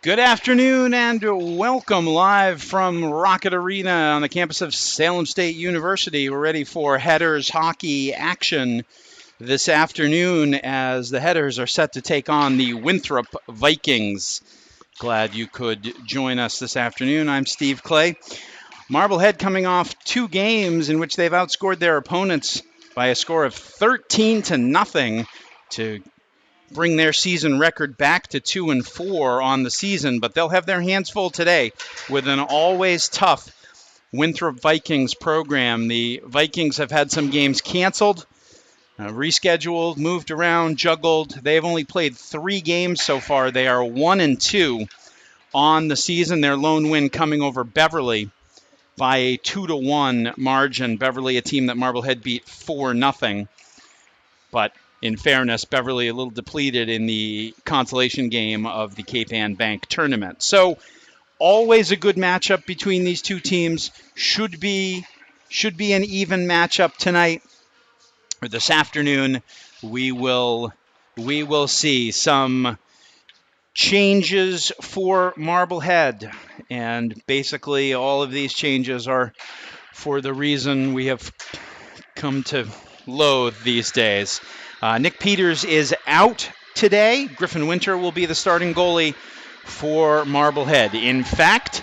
Good afternoon and welcome live from Rockett Arena on the campus of Salem State University. We're ready for Headers hockey action this afternoon as the Headers are set to take on the Winthrop Vikings. Glad you could join us this afternoon. I'm Steve Clay. Marblehead coming off two games in which they've outscored their opponents by a score of 13-0 to bring their season record back to 2-4 on the season, but they'll have their hands full today with an always tough Winthrop Vikings program. The Vikings have had some games canceled, rescheduled, moved around, juggled. They've only played 3 games so far. They are 1-2 on the season. Their lone win coming over Beverly by a 2-1 margin. Beverly, a team that Marblehead beat 4-0, but in fairness, Beverly a little depleted in the consolation game of the Cape Ann Bank tournament. So always a good matchup between these two teams. Should be an even matchup tonight or this afternoon. We will see some changes for Marblehead, and basically all of these changes are for the reason we have come to loathe these days. Nick Peters is out today. Griffin Winter will be the starting goalie for Marblehead. In fact,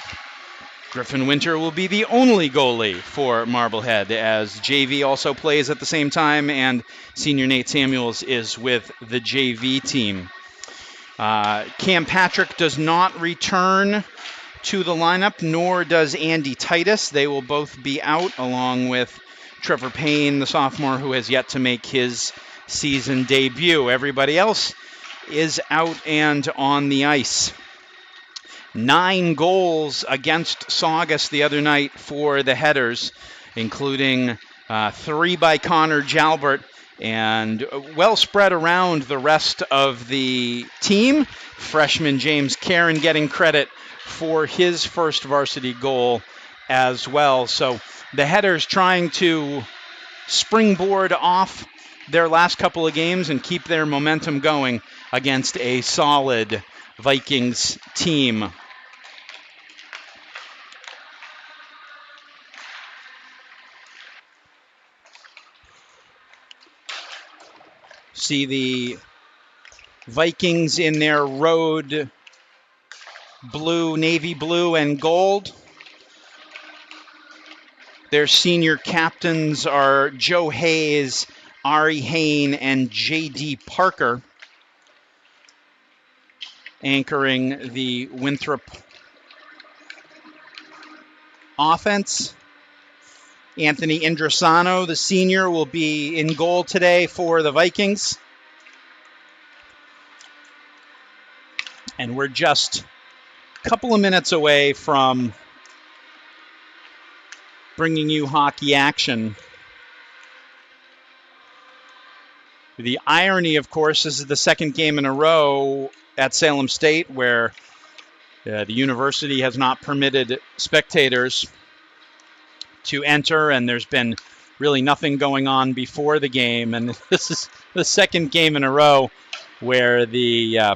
Griffin Winter will be the only goalie for Marblehead, as JV also plays at the same time, and senior Nate Samuels is with the JV team. Cam Patrick does not return to the lineup, nor does Andy Titus. They will both be out, along with Trevor Payne, the sophomore, who has yet to make his season debut. Everybody else is out and on the ice. 9 goals against Saugus the other night for the Headers, including 3 by Connor Jalbert, and well spread around the rest of the team. Freshman James Caron getting credit for his first varsity goal as well. So the Headers trying to springboard off their last couple of games and keep their momentum going against a solid Vikings team. See the Vikings in their road blue, navy blue, and gold. Their senior captains are Joe Hayes, Ari Hain, and J.D. Parker, anchoring the Winthrop offense. Anthony Indrasano, the senior, will be in goal today for the Vikings. And we're just a couple of minutes away from bringing you hockey action. The irony, of course, is the second game in a row at Salem State where the university has not permitted spectators to enter, and there's been really nothing going on before the game. And this is the second game in a row where the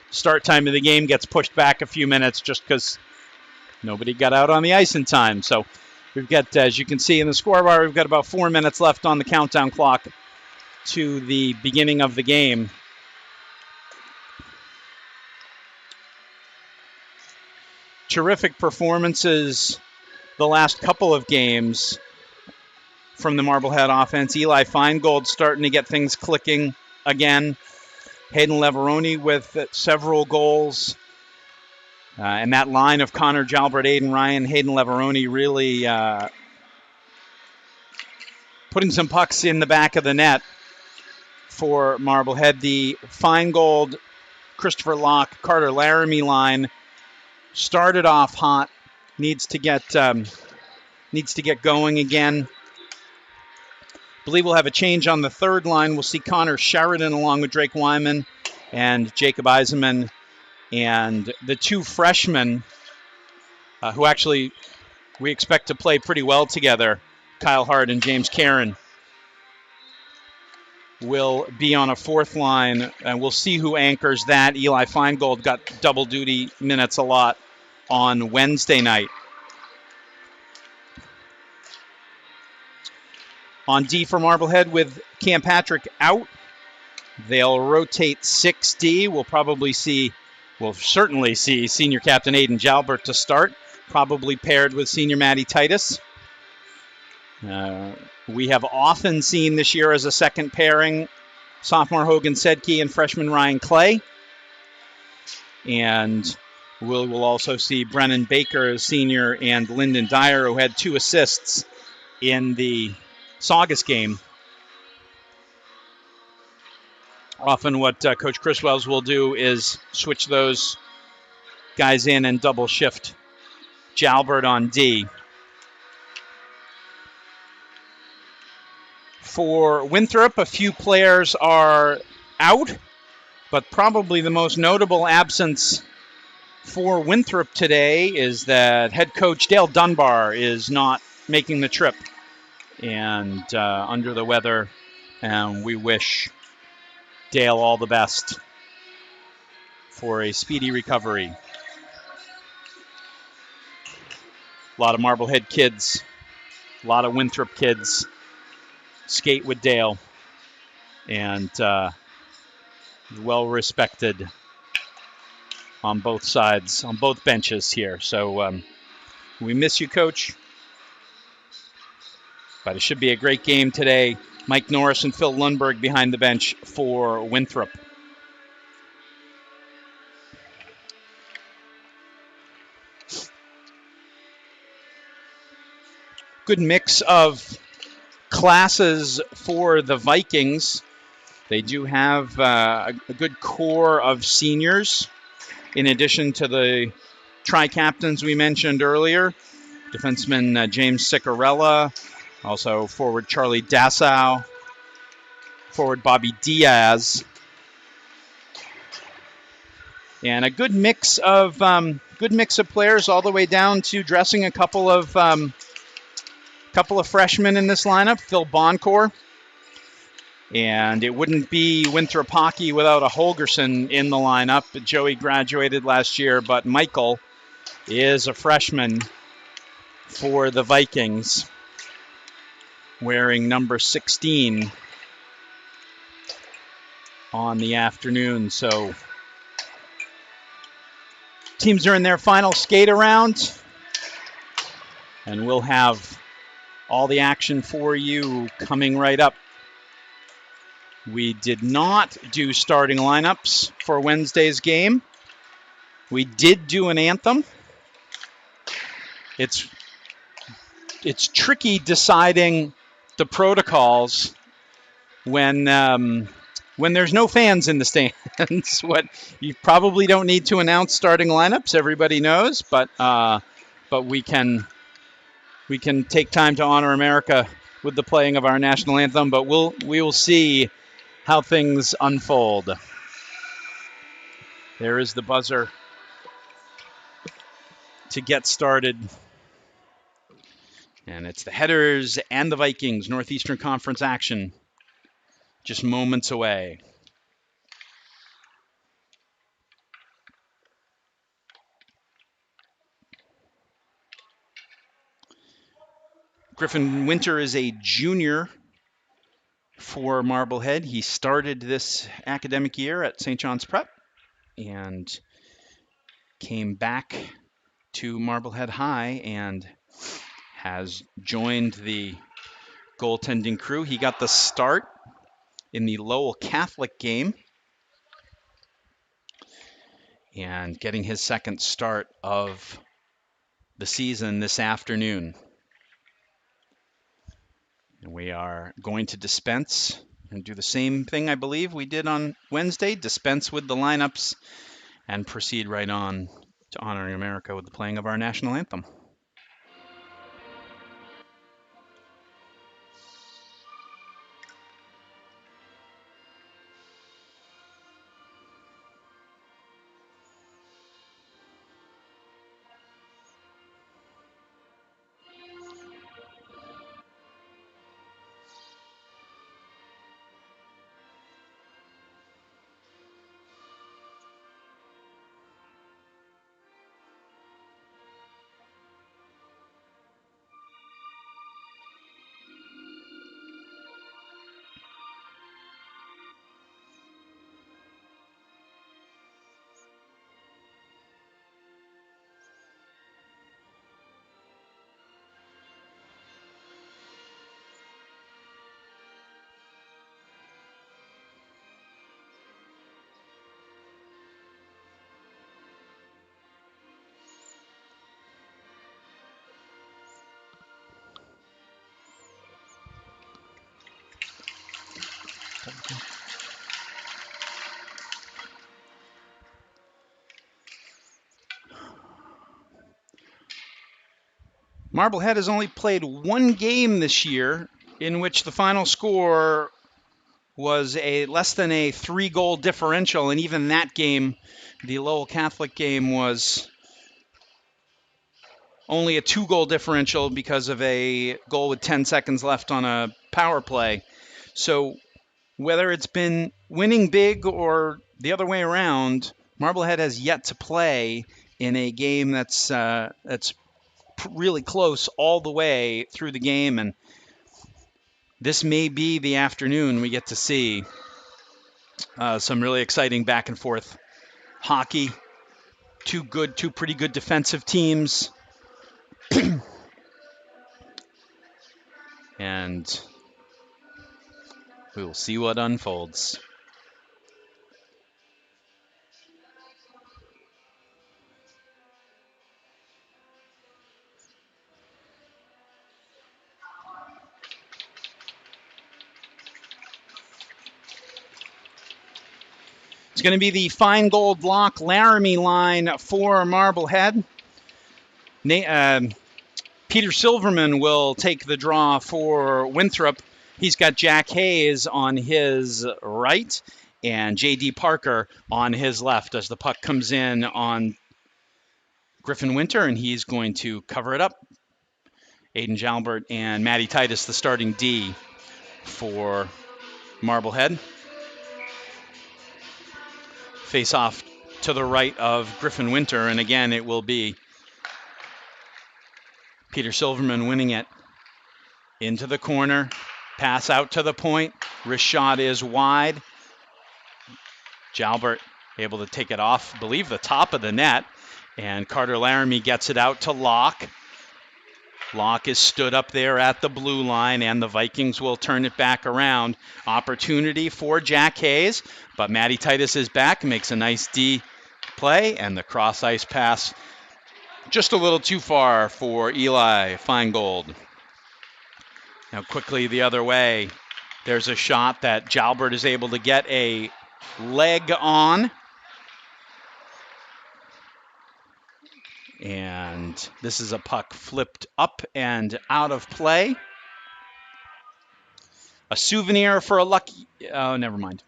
start time of the game gets pushed back a few minutes just because nobody got out on the ice in time. So we've got, as you can see in the scoreboard, we've got about 4 minutes left on the countdown clock to the beginning of the game. Terrific performances the last couple of games from the Marblehead offense. Eli Feingold starting to get things clicking again. Hayden Leveroni with several goals. And that line of Connor Jalbert, Aiden Ryan, Hayden Leveroni really putting some pucks in the back of the net for Marblehead. The Feingold, Christopher Locke, Carter Laramie line started off hot. Needs to get going again. I believe we'll have a change on the third line. We'll see Connor Sheridan along with Drake Wyman and Jacob Eisenman, and the 2 freshmen who actually we expect to play pretty well together, Kyle Hart and James Caron. will be on a fourth line, and we'll see who anchors that. Eli Feingold got double duty minutes a lot on Wednesday night. On D for Marblehead with Cam Patrick out, they'll rotate 6D. We'll certainly see senior captain Aiden Jalbert to start, probably paired with senior Matty Titus. We have often seen this year as a second pairing sophomore Hogan Sedke and freshman Ryan Clay. And we'll also see Brennan Baker as senior and Lyndon Dyer, who had 2 assists in the Saugus game. Often what Coach Chris Wells will do is switch those guys in and double shift Jalbert on D. For Winthrop, a few players are out, but probably the most notable absence for Winthrop today is that head coach Dale Dunbar is not making the trip and under the weather, and we wish Dale all the best for a speedy recovery. A lot of Marblehead kids, a lot of Winthrop kids skate with Dale, and well respected on both sides, on both benches here. So we miss you, Coach, but it should be a great game today. Mike Norris and Phil Lundberg behind the bench for Winthrop. Good mix of classes for the Vikings. They do have a good core of seniors, in addition to the tri-captains we mentioned earlier. Defenseman James Ciccarella, also forward Charlie Dassow, forward Bobby Diaz, and a good mix of players all the way down to dressing a couple of freshmen in this lineup. Phil Boncourt. And it wouldn't be Winthrop hockey without a Holgerson in the lineup. Joey graduated last year, but Michael is a freshman for the Vikings, wearing number 16 on the afternoon. So teams are in their final skate around, and we'll have all the action for you coming right up. We did not do starting lineups for Wednesday's game. We did do an anthem. It's tricky deciding the protocols when there's no fans in the stands. What you probably don't need to announce starting lineups. Everybody knows, but we can take time to honor America with the playing of our national anthem. But we will see how things unfold. There is the buzzer to get started. And it's the Headers and the Vikings Northeastern Conference action just moments away. Griffin Winter is a junior for Marblehead. He started this academic year at St. John's Prep and came back to Marblehead High and has joined the goaltending crew. He got the start in the Lowell Catholic game and getting his second start of the season this afternoon. And we are going to dispense and do the same thing I believe we did on Wednesday, dispense with the lineups and proceed right on to honoring America with the playing of our national anthem. Marblehead has only played one game this year in which the final score was a less than a 3-goal differential, and even that game, the Lowell Catholic game, was only a 2-goal differential because of a goal with 10 seconds left on a power play. So whether it's been winning big or the other way around, Marblehead has yet to play in a game that's really close all the way through the game, and this may be the afternoon we get to see some really exciting back and forth hockey. Two pretty good defensive teams. And we will see what unfolds. It's going to be the Fine Gold Lock Laramie line for Marblehead. Peter Silverman will take the draw for Winthrop. He's got Jack Hayes on his right and J.D. Parker on his left as the puck comes in on Griffin Winter, and he's going to cover it up. Aiden Jalbert and Matty Titus, the starting D for Marblehead. Face off to the right of Griffin Winter, and again it will be Peter Silverman winning it into the corner, pass out to the point. Wrist shot is wide. Jalbert able to take it off, I believe the top of the net, and Carter Laramie gets it out to Locke. Locke is stood up there at the blue line, and the Vikings will turn it back around. Opportunity for Jack Hayes, but Matty Titus is back, makes a nice D play, and the cross ice pass just a little too far for Eli Feingold. Now quickly the other way. There's a shot that Jalbert is able to get a leg on. And this is a puck flipped up and out of play. A souvenir for a lucky... Oh, never mind.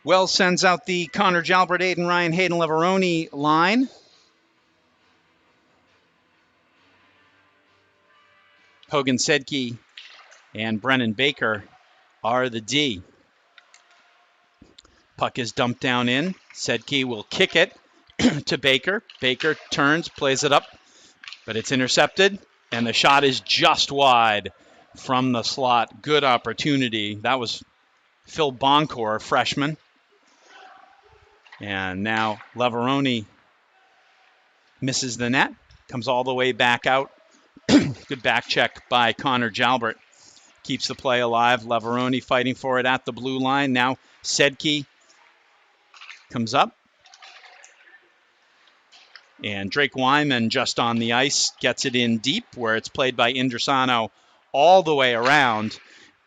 Wells sends out the Connor Jalbert, Aiden Ryan, Hayden Leveroni line. Hogan Sedke and Brennan Baker are the D. Puck is dumped down in. Sedke will kick it to Baker. Baker turns, plays it up, but it's intercepted, and the shot is just wide from the slot. Good opportunity. That was Phil Boncourt, freshman. And now Leveroni misses the net, comes all the way back out. Good back check by Connor Jalbert. Keeps the play alive. Leveroni fighting for it at the blue line. Now Sedke comes up. And Drake Wyman just on the ice gets it in deep where it's played by Indrasano all the way around.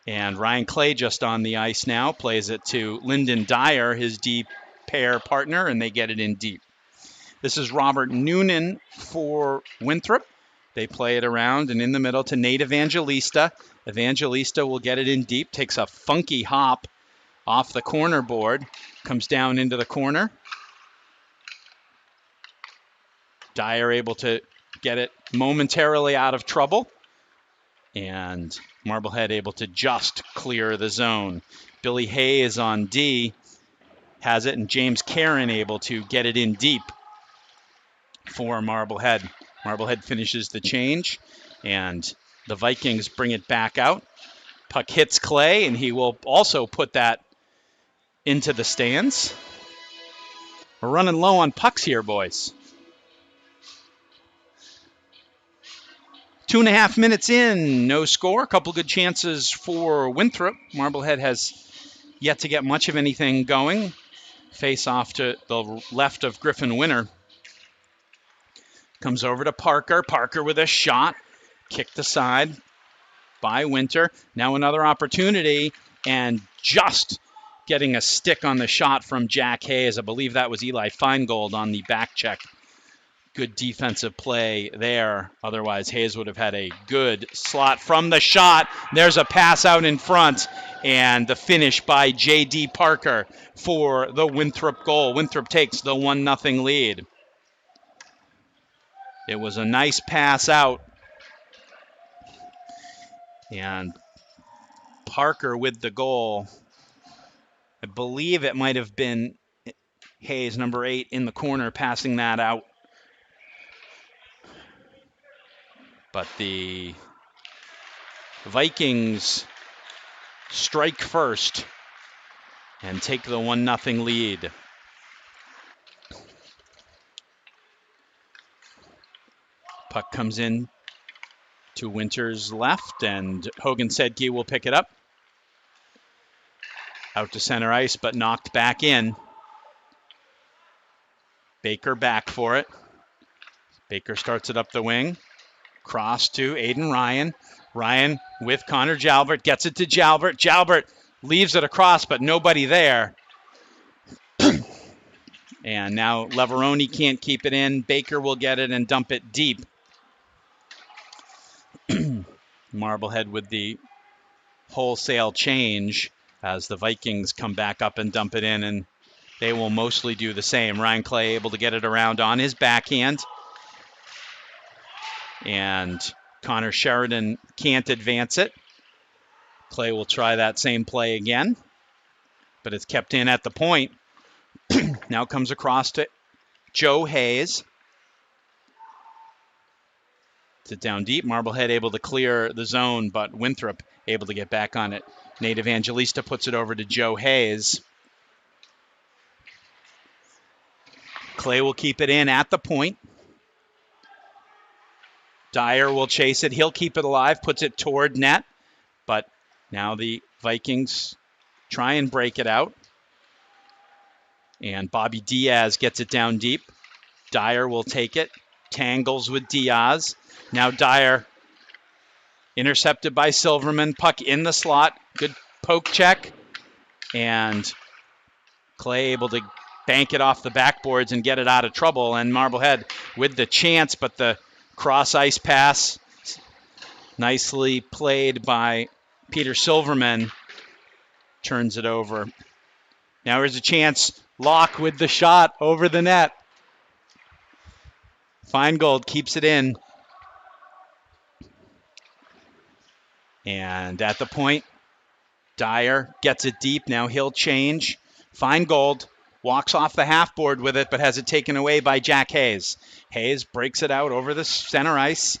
And Ryan Clay just on the ice now plays it to Lyndon Dyer, his deep pair partner, and they get it in deep. This is Robert Noonan for Winthrop. They play it around and in the middle to Nate Evangelista. Evangelista will get it in deep, takes a funky hop off the corner board, comes down into the corner. Dyer able to get it momentarily out of trouble. And Marblehead able to just clear the zone. Billy Hayes on D has it, and James Caron able to get it in deep for Marblehead. Marblehead finishes the change, and the Vikings bring it back out. Puck hits Clay, and he will also put that into the stands. We're running low on pucks here, boys. 2.5 minutes in, no score. A couple good chances for Winthrop. Marblehead has yet to get much of anything going. Face off to the left of Griffin Winter. Comes over to Parker. Parker with a shot. Kicked aside by Winter. Now another opportunity, and just getting a stick on the shot from Jack Hayes. I believe that was Eli Feingold on the back check. Good defensive play there. Otherwise, Hayes would have had a good slot from the shot. There's a pass out in front, and the finish by J.D. Parker for the Winthrop goal. Winthrop takes the 1-0 lead. It was a nice pass out. And Parker with the goal. I believe it might have been Hayes, number 8, in the corner, passing that out. But the Vikings strike first and take the 1-0 lead. Puck comes in to Winter's left, and Hogan Sedke will pick it up. Out to center ice, but knocked back in. Baker back for it. Baker starts it up the wing. Cross to Aiden Ryan. Ryan with Connor Jalbert. Gets it to Jalbert. Jalbert leaves it across, but nobody there. And now Leveroni can't keep it in. Baker will get it and dump it deep. Marblehead with the wholesale change as the Vikings come back up and dump it in, and they will mostly do the same. Ryan Clay able to get it around on his backhand. And Connor Sheridan can't advance it. Clay will try that same play again, but it's kept in at the point. Now comes across to Joe Hayes. Sit down deep. Marblehead able to clear the zone, but Winthrop able to get back on it. Nate Evangelista puts it over to Joe Hayes. Clay will keep it in at the point. Dyer will chase it. He'll keep it alive, puts it toward net. But now the Vikings try and break it out. And Bobby Diaz gets it down deep. Dyer will take it. Tangles with Diaz. Now Dyer intercepted by Silverman. Puck in the slot. Good poke check. And Clay able to bank it off the backboards and get it out of trouble. And Marblehead with the chance, but the cross ice pass nicely played by Peter Silverman turns it over. Now here's a chance. Locke with the shot over the net. Feingold keeps it in. And at the point, Dyer gets it deep. Now he'll change. Feingold walks off the half board with it, but has it taken away by Jack Hayes. Hayes breaks it out over the center ice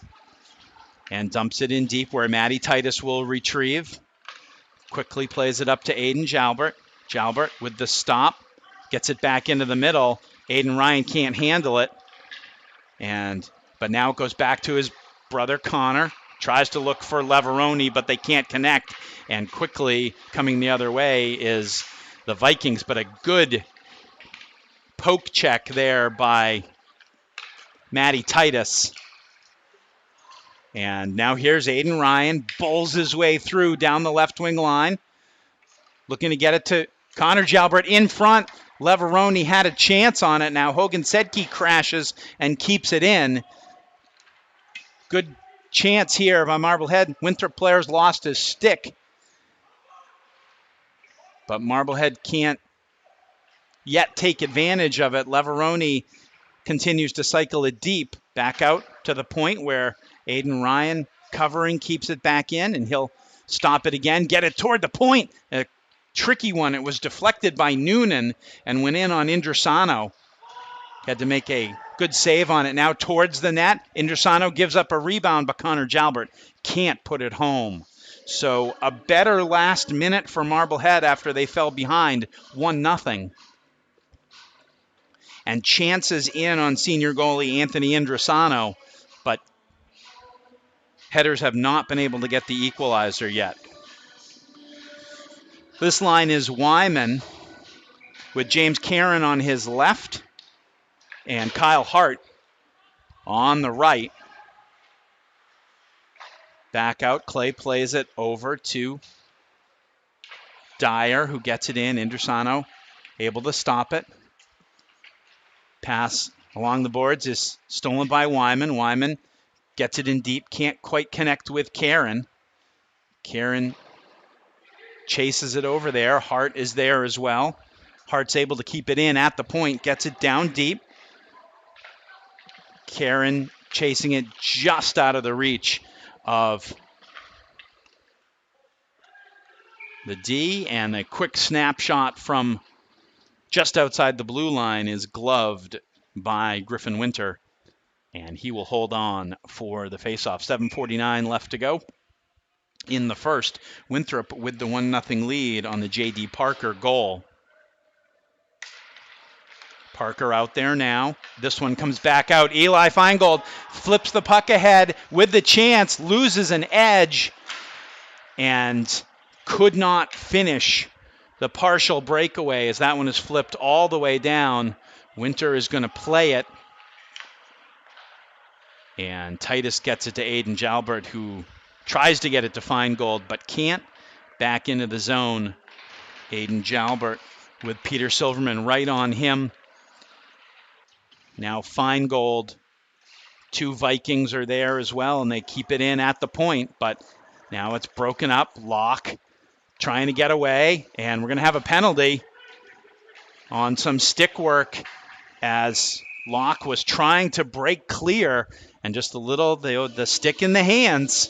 and dumps it in deep where Matty Titus will retrieve. Quickly plays it up to Aiden Jalbert. Jalbert with the stop. Gets it back into the middle. Aiden Ryan can't handle it. But now it goes back to his brother Connor. Tries to look for Leveroni, but they can't connect. And quickly coming the other way is the Vikings, but a good poke check there by Matty Titus. And now here's Aiden Ryan, bowls his way through down the left wing line. Looking to get it to Connor Jalbert in front. Leveroni had a chance on it. Now Hogan Sedke crashes and keeps it in. Good chance here by Marblehead. Winthrop players lost his stick. But Marblehead can't yet take advantage of it. Leveroni continues to cycle it deep. Back out to the point where Aiden Ryan covering keeps it back in, and he'll stop it again. Get it toward the point. A tricky one. It was deflected by Noonan and went in on Indrasano. Had to make a good save on it. Now towards the net. Indrasano gives up a rebound, but Connor Jalbert can't put it home. So a better last minute for Marblehead after they fell behind 1-0. And chances in on senior goalie Anthony Indrasano, but Headers have not been able to get the equalizer yet. This line is Wyman with James Caron on his left and Kyle Hart on the right. Back out, Clay plays it over to Dyer, who gets it in. Indersano able to stop it. Pass along the boards is stolen by Wyman. Wyman gets it in deep, can't quite connect with Karen. Karen chases it over there. Hart is there as well. Hart's able to keep it in at the point, gets it down deep. Karen chasing it just out of the reach of the D, and a quick snapshot from just outside the blue line is gloved by Griffin Winter, and he will hold on for the faceoff. 7:49 left to go in the first. Winthrop with the 1-0 lead on the J.D. Parker goal. Parker out there now. This one comes back out. Eli Feingold flips the puck ahead with the chance, loses an edge, and could not finish the partial breakaway as that one is flipped all the way down. Winter is going to play it. And Titus gets it to Aiden Jalbert, who tries to get it to Feingold but can't. Back into the zone. Aiden Jalbert with Peter Silverman right on him. Now Feingold. 2 Vikings are there as well, and they keep it in at the point, but now it's broken up. Locke trying to get away, and we're going to have a penalty on some stick work as Locke was trying to break clear, and just a little, the stick in the hands.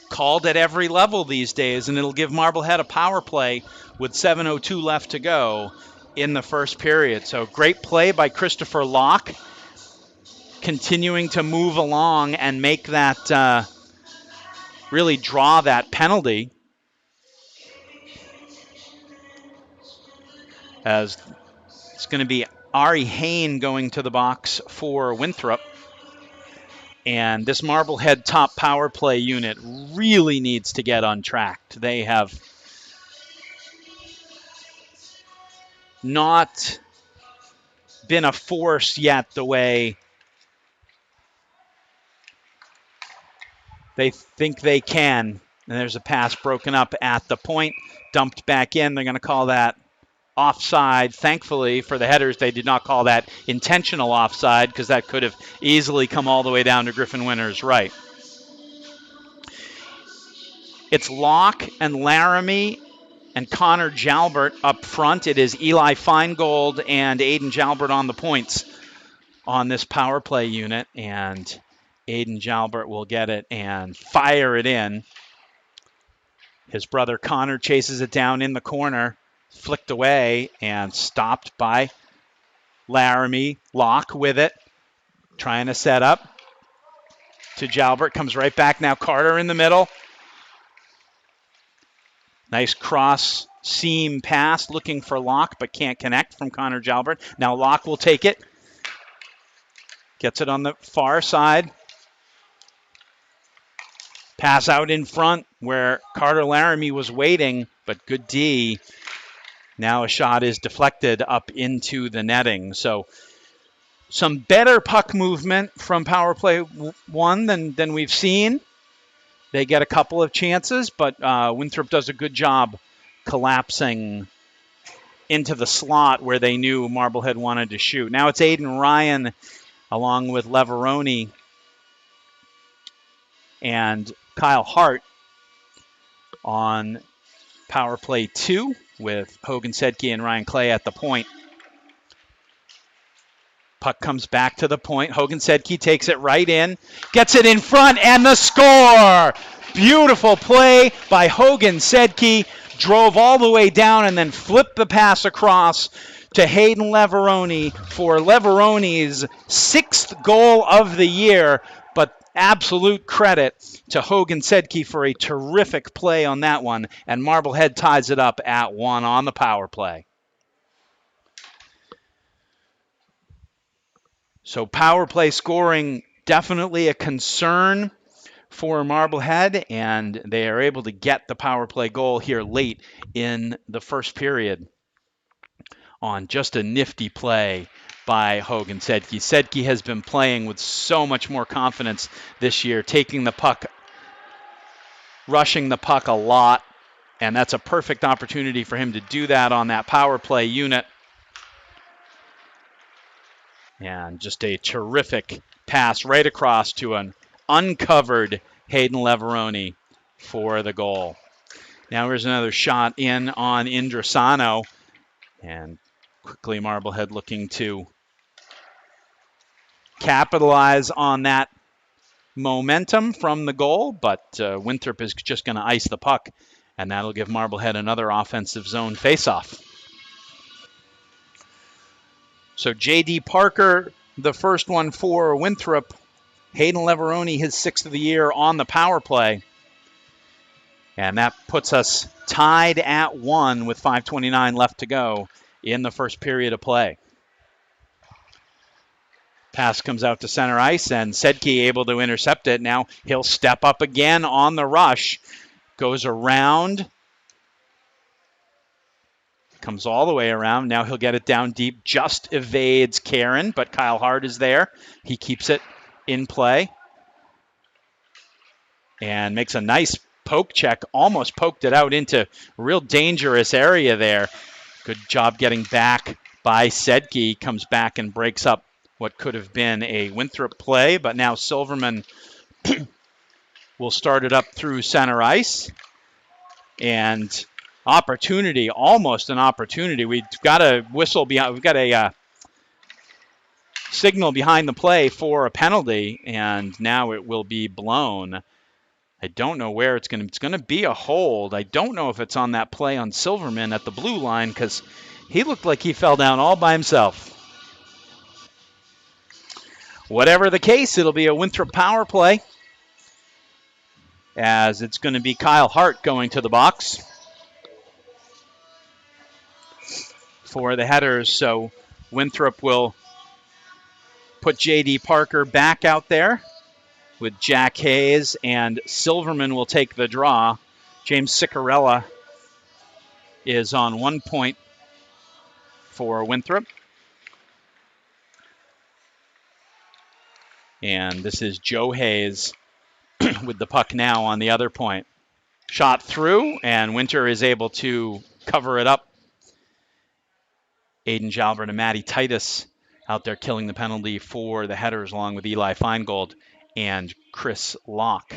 Called at every level these days, and it'll give Marblehead a power play with 7:02 left to go in the first period. So great play by Christopher Locke, continuing to move along and make that, really draw that penalty. As it's going to be Ari Hain going to the box for Winthrop. And this Marblehead top power play unit really needs to get untracked. They have not been a force yet the way they think they can. And there's a pass broken up at the point, dumped back in. They're going to call that offside. Thankfully for the Headers, they did not call that intentional offside, because that could have easily come all the way down to Griffin Winter's right. It's Locke and Laramie and Connor Jalbert up front. It is Eli Feingold and Aiden Jalbert on the points on this power play unit, and Aiden Jalbert will get it and fire it in. His brother Connor chases it down in the corner, flicked away and stopped by Laramie. Locke with it, trying to set up to Jalbert. Comes right back now. Carter in the middle. Nice cross seam pass, looking for Locke, but can't connect from Connor Jalbert. Now Locke will take it. Gets it on the far side. Pass out in front where Carter Laramie was waiting, but good D. Now a shot is deflected up into the netting. So some better puck movement from power play 1 than we've seen. They get a couple of chances, but Winthrop does a good job collapsing into the slot where they knew Marblehead wanted to shoot. Now it's Aiden Ryan along with Leveroni and Kyle Hart on power play 2 with Hogan Sedke and Ryan Clay at the point. Puck comes back to the point. Hogan Sedke takes it right in, gets it in front, and the score! Beautiful play by Hogan Sedke. Drove all the way down and then flipped the pass across to Hayden Leveroni for Leveroni's 6th goal of the year. But absolute credit to Hogan Sedke for a terrific play on that one. And Marblehead ties it up at 1 on the power play. So power play scoring definitely a concern for Marblehead, and they are able to get the power play goal here late in the first period on just a nifty play by Hogan Sedke. Sedke has been playing with so much more confidence this year, taking the puck, rushing the puck a lot, and that's a perfect opportunity for him to do that on that power play unit. And just a terrific pass right across to an uncovered Hayden Leveroni for the goal. Now here's another shot in on Indrasano, and quickly Marblehead looking to capitalize on that momentum from the goal, but Winthrop is just going to ice the puck, and that'll give Marblehead another offensive zone faceoff. So J.D. Parker, the first one for Winthrop. Hayden Leveroni, his 6th of the year on the power play. And that puts us tied at 1 with 5:29 left to go in the first period of play. Pass comes out to center ice, and Sedke able to intercept it. Now he'll step up again on the rush. Goes around. Comes all the way around. Now he'll get it down deep. Just evades Karen, but Kyle Hart is there. He keeps it in play. And makes a nice poke check. Almost poked it out into a real dangerous area there. Good job getting back by Sedke. Comes back and breaks up what could have been a Winthrop play, but now Silverman will start it up through center ice. And opportunity, almost an opportunity. We've got a whistle behind, we've got a signal behind the play for a penalty, and now it will be blown. I don't know where it's going to be a hold. I don't know if it's on that play on Silverman at the blue line, because he looked like he fell down all by himself. Whatever the case, it'll be a Winthrop power play, as it's going to be Kyle Hart going to the box for the headers. So Winthrop will put J.D. Parker back out there with Jack Hayes, and Silverman will take the draw. James Ciccarella is on 1 point for Winthrop. And this is Joe Hayes with the puck now on the other point. Shot through, and Winter is able to cover it up. Aiden Jalbert and Matty Titus out there killing the penalty for the headers, along with Eli Feingold and Chris Locke.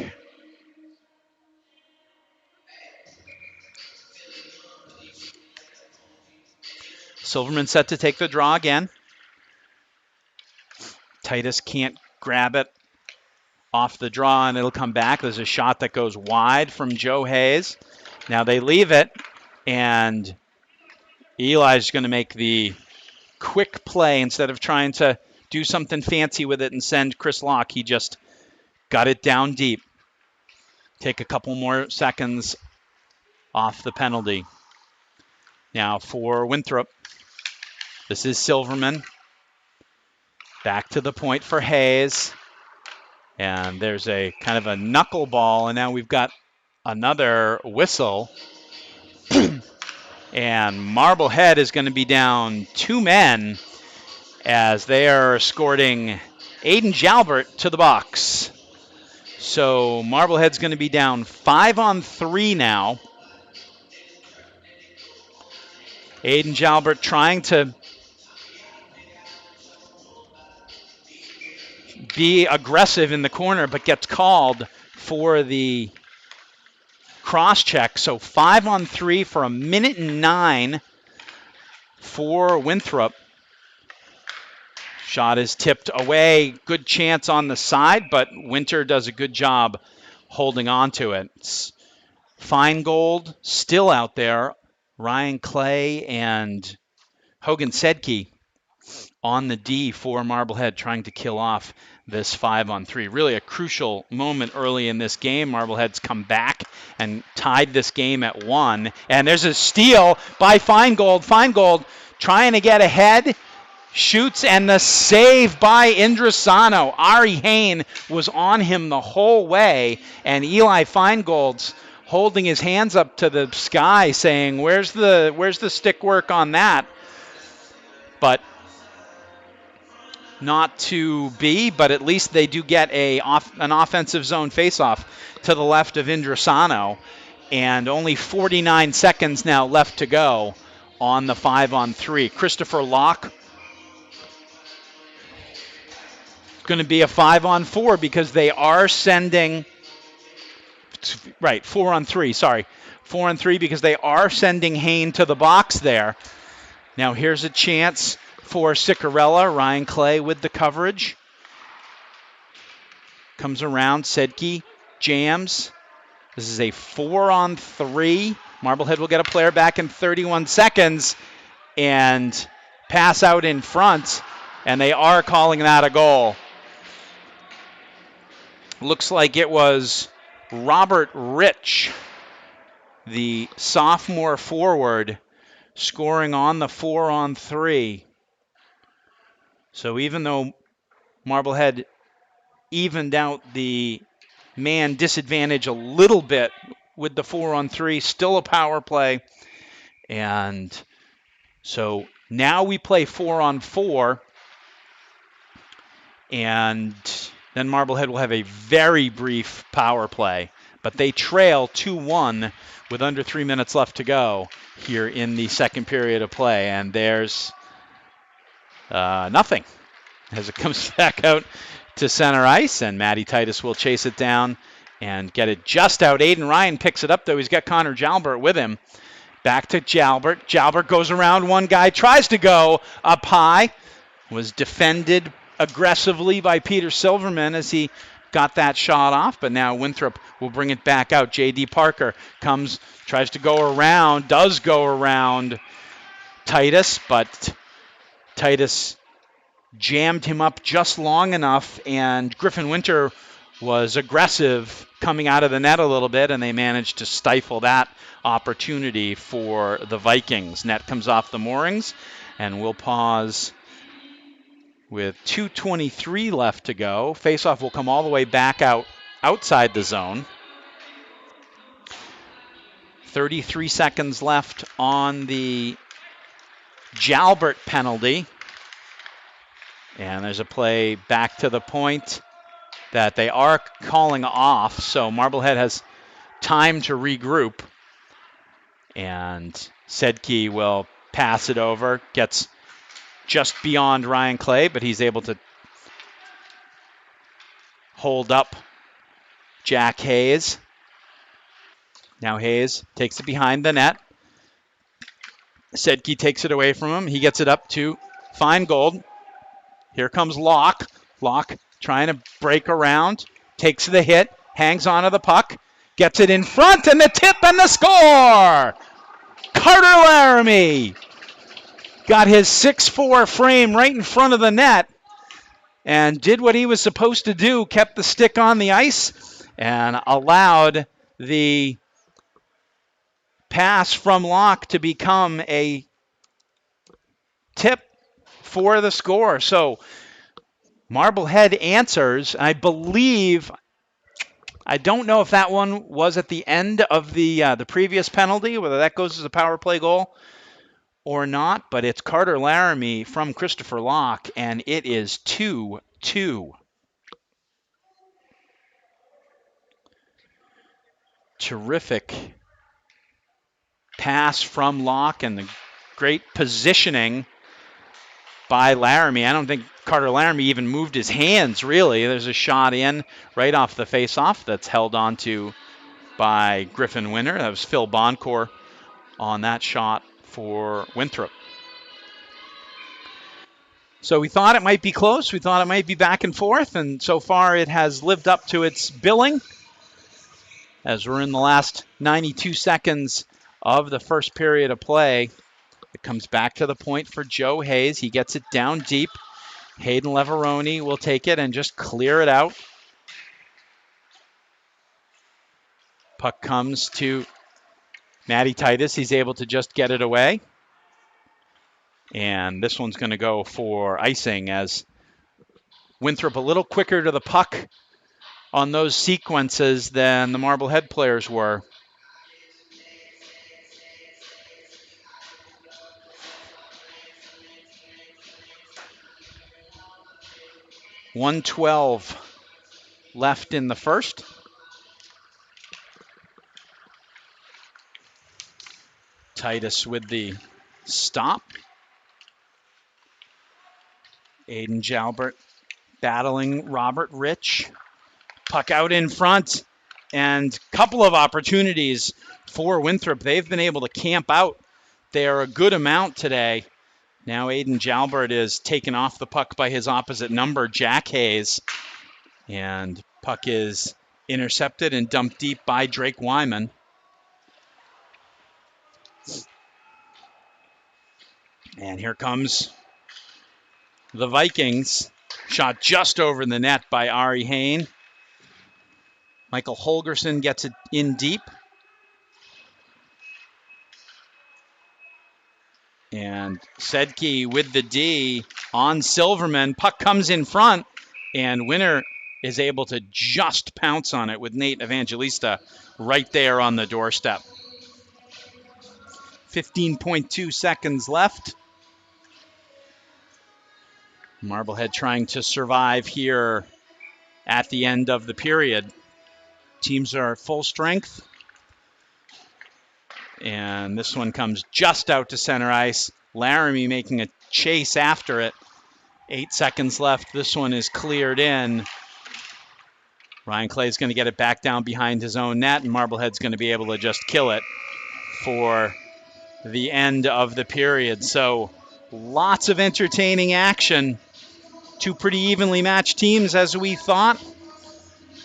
Silverman set to take the draw again. Titus can't grab it off the draw, and it'll come back. There's a shot that goes wide from Joe Hayes. Now they leave it, and Eli's going to make the quick play. Instead of trying to do something fancy with it and send Chris Locke, he just got it down deep. Take a couple more seconds off the penalty. Now for Winthrop, this is Silverman. Back to the point for Hayes. And there's a kind of a knuckleball, and now we've got another whistle. And Marblehead is going to be down 2 men as they are escorting Aiden Jalbert to the box. So Marblehead's going to be down 5-on-3 now. Aiden Jalbert trying to be aggressive in the corner, but gets called for the cross-check. So 5-on-3 for 1:09 for Winthrop. Shot is tipped away. Good chance on the side, but Winter does a good job holding on to it. It's Feingold still out there. Ryan Clay and Hogan Sedke on the D for Marblehead, trying to kill off this 5-on-3. Really a crucial moment early in this game. Marblehead's come back and tied this game at 1. And there's a steal by Feingold. Feingold trying to get ahead. Shoots, and the save by Indrasano. Ari Hain was on him the whole way, and Eli Feingold's holding his hands up to the sky saying, where's the stick work on that? But not to be, but at least they do get an offensive zone faceoff to the left of Indrasano. And only 49 seconds now left to go on the 5-on-3. Christopher Locke going to be a 5-on-4 because they are sending, right, 4-on-3, sorry. 4-on-3 because they are sending Hain to the box there. Now here's a chance for Ciccarella. Ryan Clay with the coverage. Comes around, Sedke jams. This is a 4-on-3. Marblehead will get a player back in 31 seconds and pass out in front, and they are calling that a goal. Looks like it was Robert Rich, the sophomore forward, scoring on the 4-on-3. So even though Marblehead evened out the man disadvantage a little bit with the 4-on-3, still a power play. And so now we play 4-on-4, and then Marblehead will have a very brief power play. But they trail 2-1 with under 3 minutes left to go here in the second period of play. And there's nothing as it comes back out to center ice, and Matty Titus will chase it down and get it just out. Aiden Ryan picks it up, though. He's got Connor Jalbert with him. Back to Jalbert. Jalbert goes around one guy, tries to go up high. Was defended aggressively by Peter Silverman as he got that shot off, but now Winthrop will bring it back out. J.D. Parker comes, tries to go around, does go around Titus, but Titus jammed him up just long enough, and Griffin Winter was aggressive coming out of the net a little bit, and they managed to stifle that opportunity for the Vikings. Net comes off the moorings, and we'll pause with 2:23 left to go. Faceoff will come all the way back outside the zone. 33 seconds left on the Jalbert penalty. And there's a play back to the point that they are calling off, so Marblehead has time to regroup. And Sedke will pass it over, gets just beyond Ryan Clay, but he's able to hold up Jack Hayes. Now Hayes takes it behind the net. Sedke takes it away from him. He gets it up to Feingold. Here comes Locke. Locke trying to break around, takes the hit, hangs onto the puck, gets it in front, and the tip and the score! Carter Laramie got his 6'4" frame right in front of the net and did what he was supposed to do, kept the stick on the ice, and allowed the pass from Locke to become a tip for the score. So Marblehead answers. I believe, I don't know if that one was at the end of the previous penalty, whether that goes as a power play goal or not, but it's Carter Laramie from Christopher Locke, and it is 2-2. Terrific pass from Locke and the great positioning by Laramie. I don't think Carter Laramie even moved his hands, really. There's a shot in right off the face-off that's held onto by Griffin Winter. That was Phil Boncourt on that shot for Winthrop. So we thought it might be close. We thought it might be back and forth, and so far it has lived up to its billing as we're in the last 92 seconds of the first period of play. It comes back to the point for Joe Hayes. He gets it down deep. Hayden Leveroni will take it and just clear it out. Puck comes to Matty Titus. He's able to just get it away. And this one's going to go for icing as Winthrop a little quicker to the puck on those sequences than the Marblehead players were. 1:12 left in the first. Titus with the stop. Aiden Jalbert battling Robert Rich. Puck out in front, and a couple of opportunities for Winthrop. They've been able to camp out there a good amount today. Now Aiden Jalbert is taken off the puck by his opposite number, Jack Hayes. And puck is intercepted and dumped deep by Drake Wyman. And here comes the Vikings. Shot just over the net by Ari Hain. Michael Holgerson gets it in deep. And Sedke with the D on Silverman. Puck comes in front, and Winter is able to just pounce on it with Nate Evangelista right there on the doorstep. 15.2 seconds left. Marblehead trying to survive here at the end of the period. Teams are full strength. And this one comes just out to center ice. Laramie making a chase after it. 8 seconds left. This one is cleared in. Ryan Clay's going to get it back down behind his own net, and Marblehead's going to be able to just kill it for the end of the period. So lots of entertaining action. Two pretty evenly matched teams, as we thought.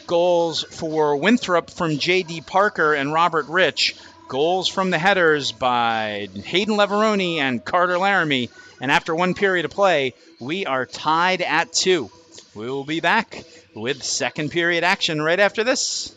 Goals for Winthrop from J.D. Parker and Robert Rich. Goals from the headers by Hayden Leveroni and Carter Laramie. And after one period of play, we are tied at 2. We will be back with second period action right after this.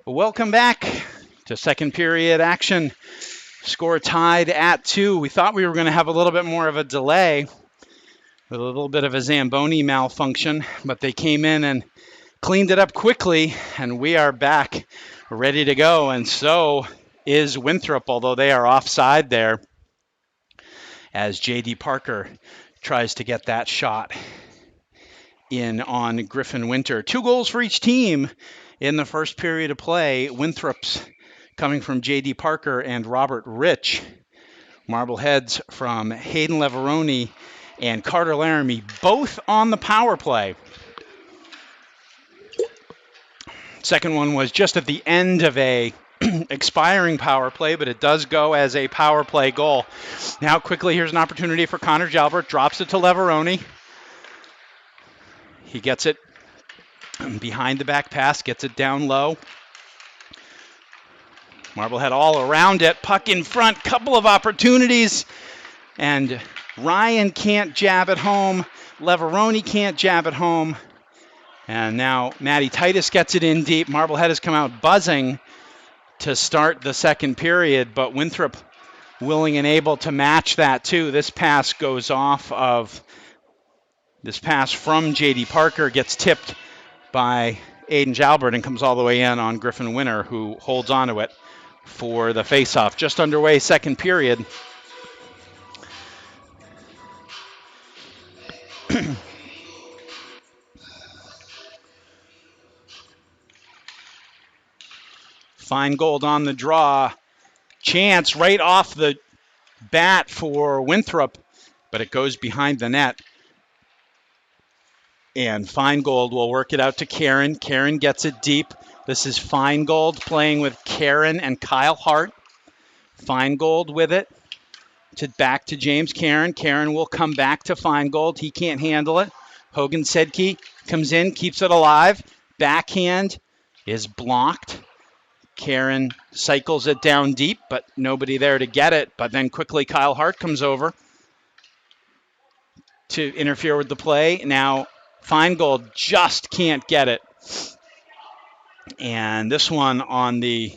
Welcome back to second period action. Score tied at 2. We thought we were going to have a little bit more of a delay with a little bit of a Zamboni malfunction, but they came in and cleaned it up quickly, and we are back ready to go. And so is Winthrop, although they are offside there as J.D. Parker tries to get that shot in on Griffin Winter. 2 goals for each team in the first period of play. Winthrop's coming from J.D. Parker and Robert Rich. Marbleheads from Hayden Leveroni and Carter Laramie, both on the power play. Second one was just at the end of a expiring power play, but it does go as a power play goal. Now quickly, here's an opportunity for Connor Jalbert. Drops it to Leveroni. He gets it behind the back pass, gets it down low. Marblehead all around it. Puck in front, couple of opportunities. And Ryan can't jab it home. Leveroni can't jab it home. And now Matty Titus gets it in deep. Marblehead has come out buzzing to start the second period, but Winthrop willing and able to match that too. This pass goes off of, this pass from J.D. Parker gets tipped by Aiden Jalbert and comes all the way in on Griffin Winter, who holds onto it for the faceoff. Just underway, second period. Feingold on the draw. Chance right off the bat for Winthrop, but it goes behind the net. And Feingold will work it out to Karen. Karen gets it deep. This is Feingold playing with Karen and Kyle Hart. Feingold with it. Back to James Karen. Karen will come back to Feingold. He can't handle it. Hogan Sedke comes in, keeps it alive. Backhand is blocked. Karen cycles it down deep, but nobody there to get it. But then quickly Kyle Hart comes over to interfere with the play. Now Feingold just can't get it. And this one on the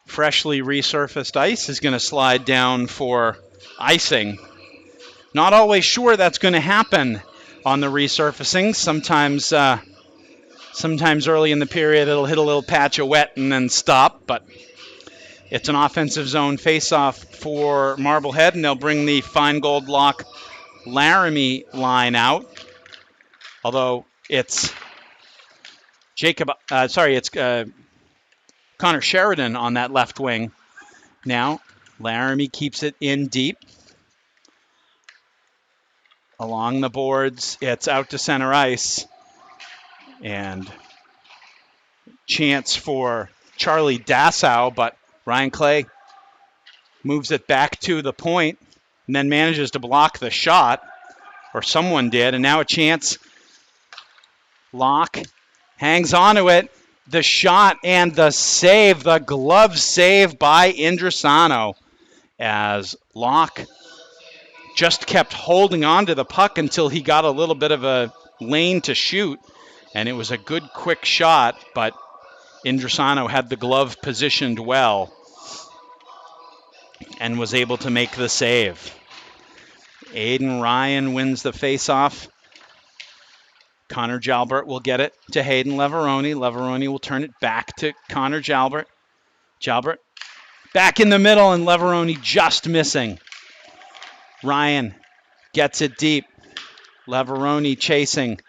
freshly resurfaced ice is going to slide down for icing. Not always sure that's going to happen on the resurfacing. Sometimes early in the period it'll hit a little patch of wet and then stop, but it's an offensive zone faceoff for Marblehead, and they'll bring the Feingold Lock Laramie line out. Although it's Connor Sheridan on that left wing. Now Laramie keeps it in deep. Along the boards, it's out to center ice. And chance for Charlie Dassow, but Ryan Clay moves it back to the point and then manages to block the shot, or someone did, and now a chance. Locke hangs onto it. The shot and the save, the glove save by Indrasano, as Locke just kept holding on to the puck until he got a little bit of a lane to shoot. And it was a good, quick shot, but Indrasano had the glove positioned well and was able to make the save. Aiden Ryan wins the faceoff. Connor Jalbert will get it to Hayden Leveroni. Leveroni will turn it back to Connor Jalbert. Jalbert back in the middle, and Leveroni just missing. Ryan gets it deep. Leveroni chasing.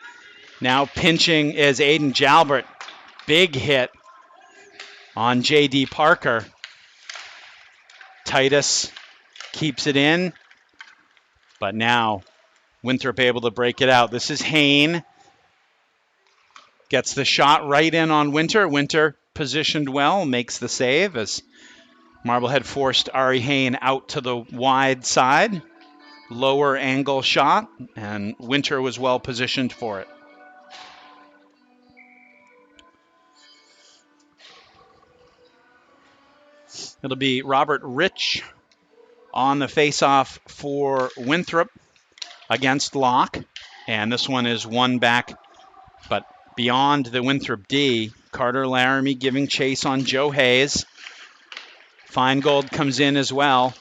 Now pinching is Aiden Jalbert. Big hit on J.D. Parker. Titus keeps it in, but now Winthrop able to break it out. This is Hayne. Gets the shot right in on Winter. Winter positioned well, makes the save as Marblehead forced Ari Hayne out to the wide side. Lower angle shot, and Winter was well positioned for it. It'll be Robert Rich on the faceoff for Winthrop against Locke. And this one is one back, but beyond the Winthrop D. Carter Laramie giving chase on Joe Hayes. Feingold comes in as well.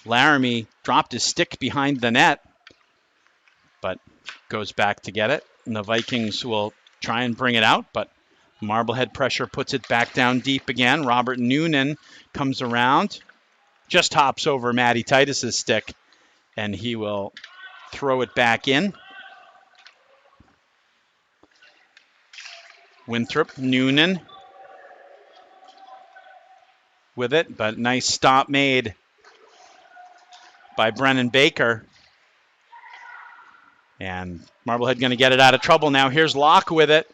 Laramie dropped his stick behind the net, but goes back to get it. And the Vikings will try and bring it out, but Marblehead pressure puts it back down deep again. Robert Noonan comes around, just hops over Matty Titus's stick, and he will throw it back in. Winthrop, Noonan with it, but nice stop made by Brennan Baker. And Marblehead going to get it out of trouble now. Here's Locke with it.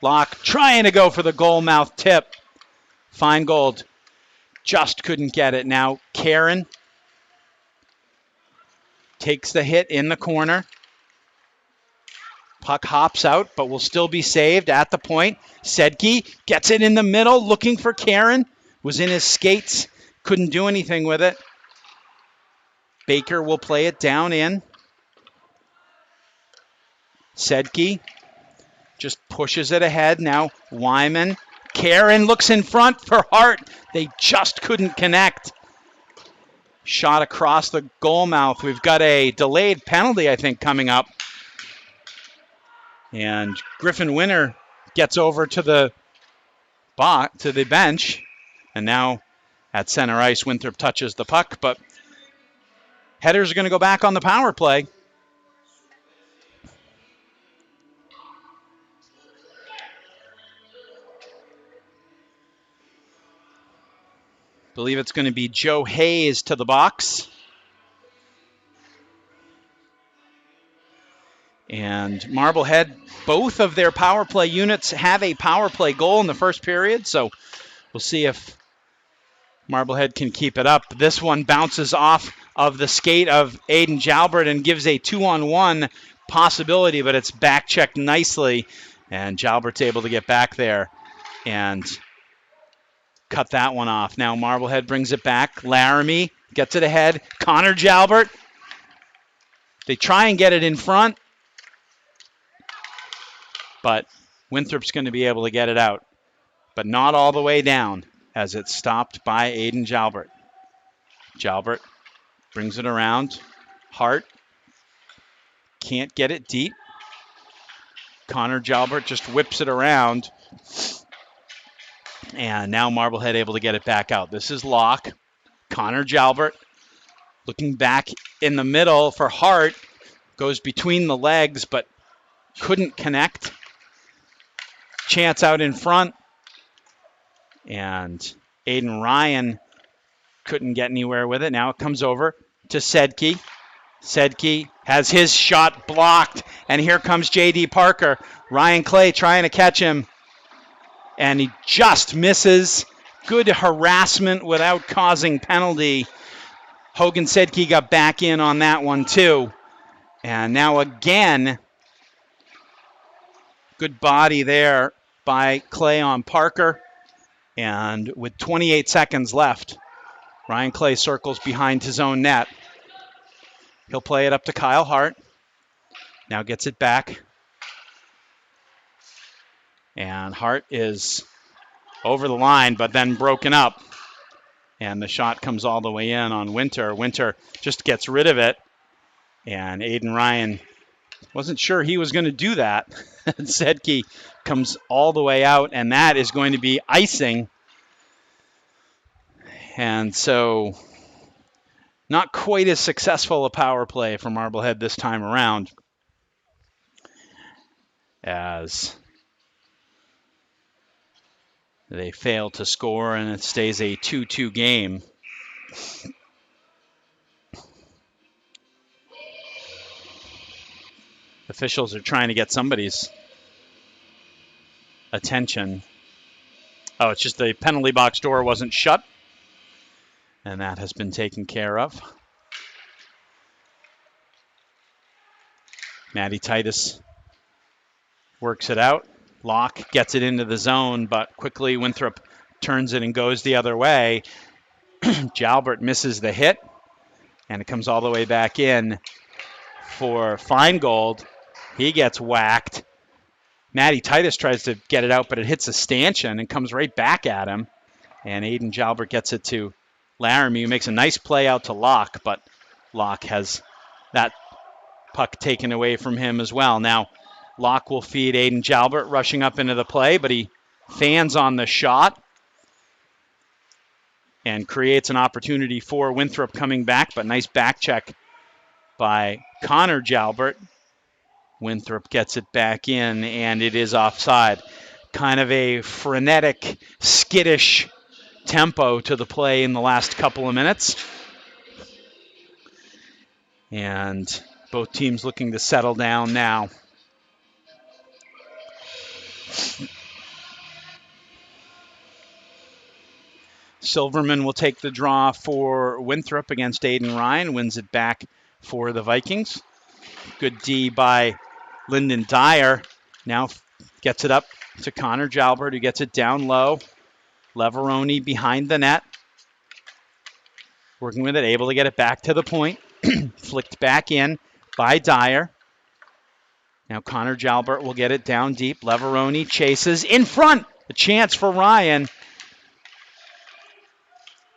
Locke trying to go for the goal mouth tip. Feingold just couldn't get it. Now Karen takes the hit in the corner. Puck hops out, but will still be saved at the point. Sedke gets it in the middle, looking for Karen. Was in his skates, couldn't do anything with it. Baker will play it down in. Sedke just pushes it ahead. Now Wyman. Karen looks in front for Hart. They just couldn't connect. Shot across the goal mouth. We've got a delayed penalty, I think, coming up. And Griffin Winter gets over to the bench. And now at center ice, Winthrop touches the puck. But Headers are going to go back on the power play. Believe it's going to be Joe Hayes to the box. And Marblehead, both of their power play units have a power play goal in the first period, so we'll see if Marblehead can keep it up. This one bounces off of the skate of Aiden Jalbert and gives a 2-on-1 possibility, but it's back checked nicely, and Jalbert's able to get back there and cut that one off. Now Marblehead brings it back. Laramie gets it ahead. Connor Jalbert. They try and get it in front, but Winthrop's going to be able to get it out, but not all the way down as it's stopped by Aiden Jalbert. Jalbert brings it around. Hart can't get it deep. Connor Jalbert just whips it around. And now Marblehead able to get it back out. This is Locke. Connor Jalbert looking back in the middle for Hart. Goes between the legs, but couldn't connect. Chance out in front. And Aiden Ryan couldn't get anywhere with it. Now it comes over to Sedke. Sedke has his shot blocked. And here comes J.D. Parker. Ryan Clay trying to catch him. And he just misses. Good harassment without causing penalty. Hogan Sedke got back in on that one too. And now again, good body there by Clay on Parker. And with 28 seconds left, Ryan Clay circles behind his own net. He'll play it up to Kyle Hart. Now gets it back. And Hart is over the line, but then broken up. And the shot comes all the way in on Winter. Winter just gets rid of it. And Aiden Ryan wasn't sure he was going to do that. Sedke comes all the way out, and that is going to be icing. And so not quite as successful a power play for Marblehead this time around, as they fail to score, and it stays a 2-2 game. Officials are trying to get somebody's attention. Oh, it's just the penalty box door wasn't shut, and that has been taken care of. Matty Titus works it out. Locke gets it into the zone, but quickly Winthrop turns it and goes the other way. Jalbert misses the hit, and it comes all the way back in for Feingold. He gets whacked. Matty Titus tries to get it out, but it hits a stanchion and comes right back at him. And Aiden Jalbert gets it to Laramie, who makes a nice play out to Locke, but Locke has that puck taken away from him as well. Now, Locke will feed Aiden Jalbert, rushing up into the play, but he fans on the shot and creates an opportunity for Winthrop coming back, but nice back check by Connor Jalbert. Winthrop gets it back in, and it is offside. Kind of a frenetic, skittish tempo to the play in the last couple of minutes. And both teams looking to settle down now. Silverman will take the draw for Winthrop against Aiden Ryan, wins it back for the Vikings. Good D by Lyndon Dyer. Now gets it up to Connor Jalbert, who gets it down low. Leveroni behind the net. Working with it, able to get it back to the point. Flicked back in by Dyer. Now Connor Jalbert will get it down deep. Leveroni chases in front. A chance for Ryan.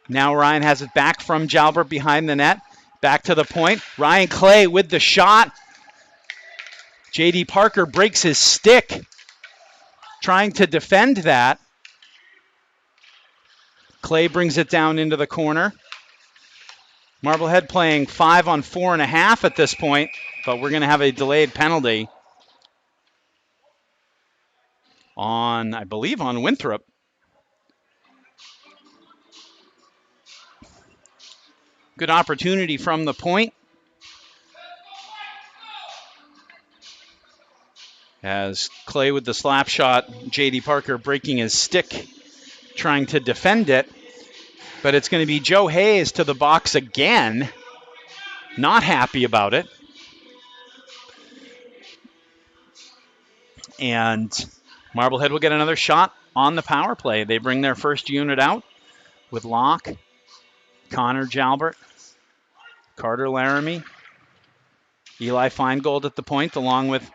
Now Ryan has it back from Jalbert behind the net. Back to the point. Ryan Clay with the shot. J.D. Parker breaks his stick, trying to defend that. Clay brings it down into the corner. Marblehead playing 5 on 4.5 at this point, but we're going to have a delayed penalty on, I believe, on Winthrop. Good opportunity from the point. As Clay with the slap shot, J.D. Parker breaking his stick, trying to defend it. But it's going to be Joe Hayes to the box again. Not happy about it. And Marblehead will get another shot on the power play. They bring their first unit out with Locke, Connor Jalbert, Carter Laramie, Eli Feingold at the point, along with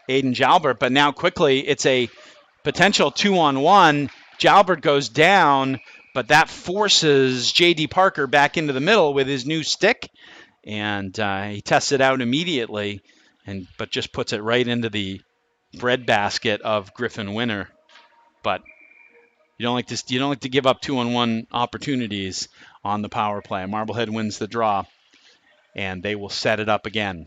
Aiden Jalbert. But now quickly, it's a potential 2-on-1. Jalbert goes down, but that forces J.D. Parker back into the middle with his new stick. And he tests it out immediately, but just puts it right into the breadbasket of Griffin Winter. But you don't like to give up 2-on-1 opportunities on the power play. Marblehead wins the draw, and they will set it up again.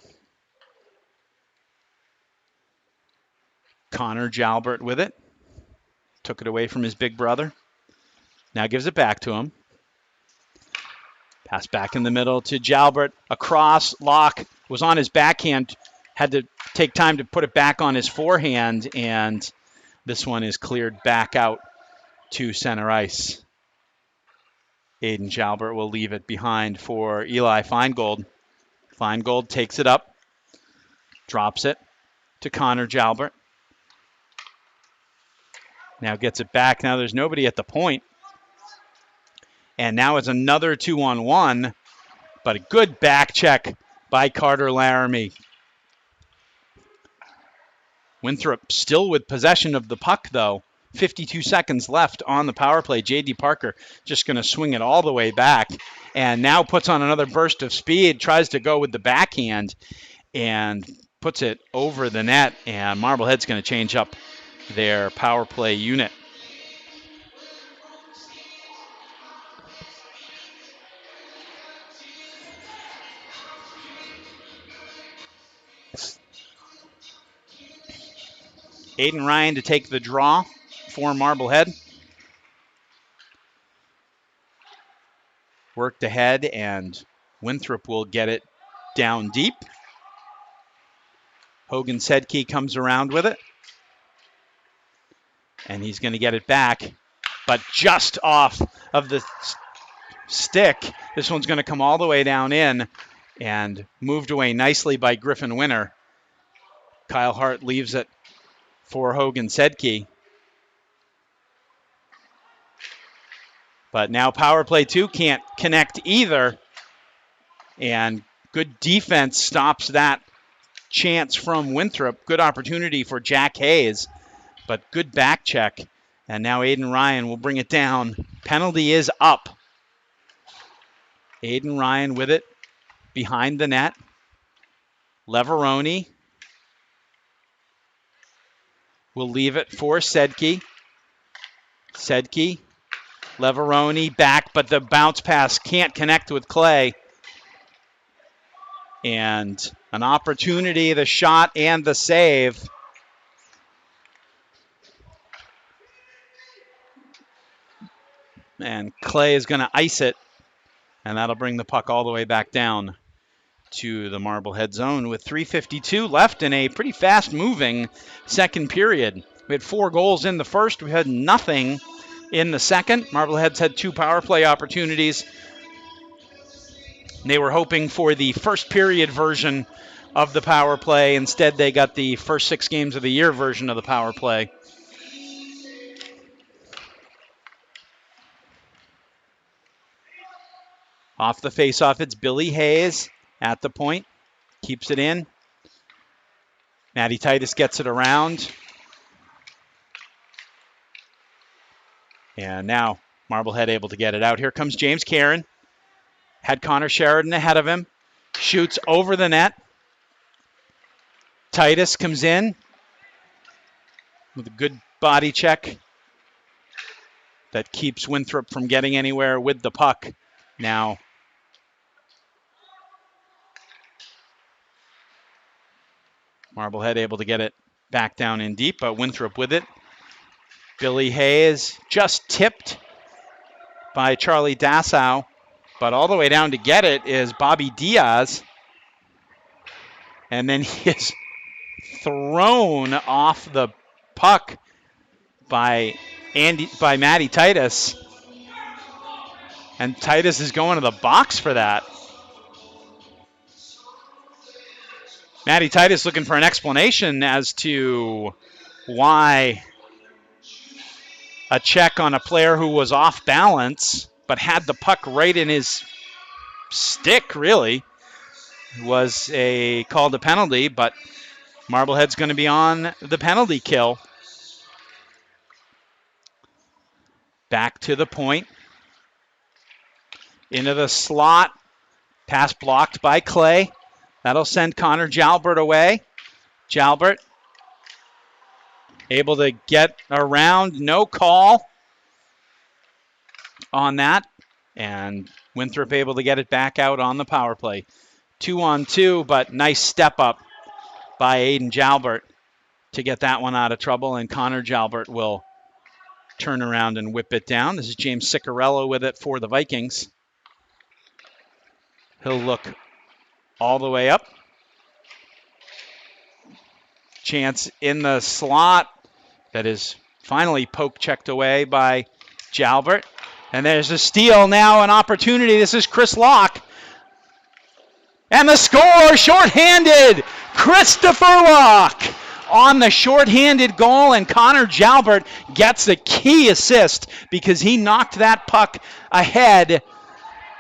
Connor Jalbert with it. Took it away from his big brother. Now gives it back to him. Pass back in the middle to Jalbert. Across, Locke was on his backhand. Had to take time to put it back on his forehand, and this one is cleared back out to center ice. Aiden Jalbert will leave it behind for Eli Feingold. Feingold takes it up, drops it to Connor Jalbert. Now gets it back. Now there's nobody at the point. And now it's another 2-on-1, but a good back check by Carter Laramie. Winthrop still with possession of the puck, though. 52 seconds left on the power play. J.D. Parker just going to swing it all the way back, and now puts on another burst of speed, tries to go with the backhand, and puts it over the net, and Marblehead's going to change up their power play unit. Aiden Ryan to take the draw for Marblehead. Worked ahead, and Winthrop will get it down deep. Hogan Sedke comes around with it. And he's going to get it back, but just off of the stick. This one's going to come all the way down in and moved away nicely by Griffin Winter. Kyle Hart leaves it for Hogan Sedke. But now power play 2 can't connect either. And good defense stops that chance from Winthrop. Good opportunity for Jack Hayes, but good back check. And now Aiden Ryan will bring it down. Penalty is up. Aiden Ryan with it behind the net. Leveroni will leave it for Sedke. Sedke, Leveroni back, but the bounce pass can't connect with Clay. And an opportunity, the shot and the save. And Clay is going to ice it, and that'll bring the puck all the way back down to the Marblehead zone with 3:52 left in a pretty fast-moving second period. We had 4 goals in the first. We had nothing in the second. Marblehead's had 2 power play opportunities. They were hoping for the first period version of the power play. Instead, they got the first 6 games of the year version of the power play. Off the faceoff, it's Billy Hayes at the point. Keeps it in. Matty Titus gets it around. And now Marblehead able to get it out. Here comes James Caron. Had Connor Sheridan ahead of him. Shoots over the net. Titus comes in with a good body check that keeps Winthrop from getting anywhere with the puck. Now Marblehead able to get it back down in deep, but Winthrop with it. Billy Hayes just tipped by Charlie Dassow, but all the way down to get it is Bobby Diaz. And then he is thrown off the puck by Matty Titus. And Titus is going to the box for that. Matty Titus looking for an explanation as to why a check on a player who was off balance but had the puck right in his stick, really, was called a penalty, but Marblehead's going to be on the penalty kill. Back to the point. Into the slot. Pass blocked by Clay. That'll send Connor Jalbert away. Jalbert able to get around. No call on that. And Winthrop able to get it back out on the power play. 2-on-2, but nice step up by Aiden Jalbert to get that one out of trouble. And Connor Jalbert will turn around and whip it down. This is James Ciccarello with it for the Vikings. He'll look all the way up. Chance in the slot that is finally poke checked away by Jalbert. And there's a steal now, an opportunity. This is Chris Locke. And the score, shorthanded, Christopher Locke on the shorthanded goal, and Connor Jalbert gets the key assist because he knocked that puck ahead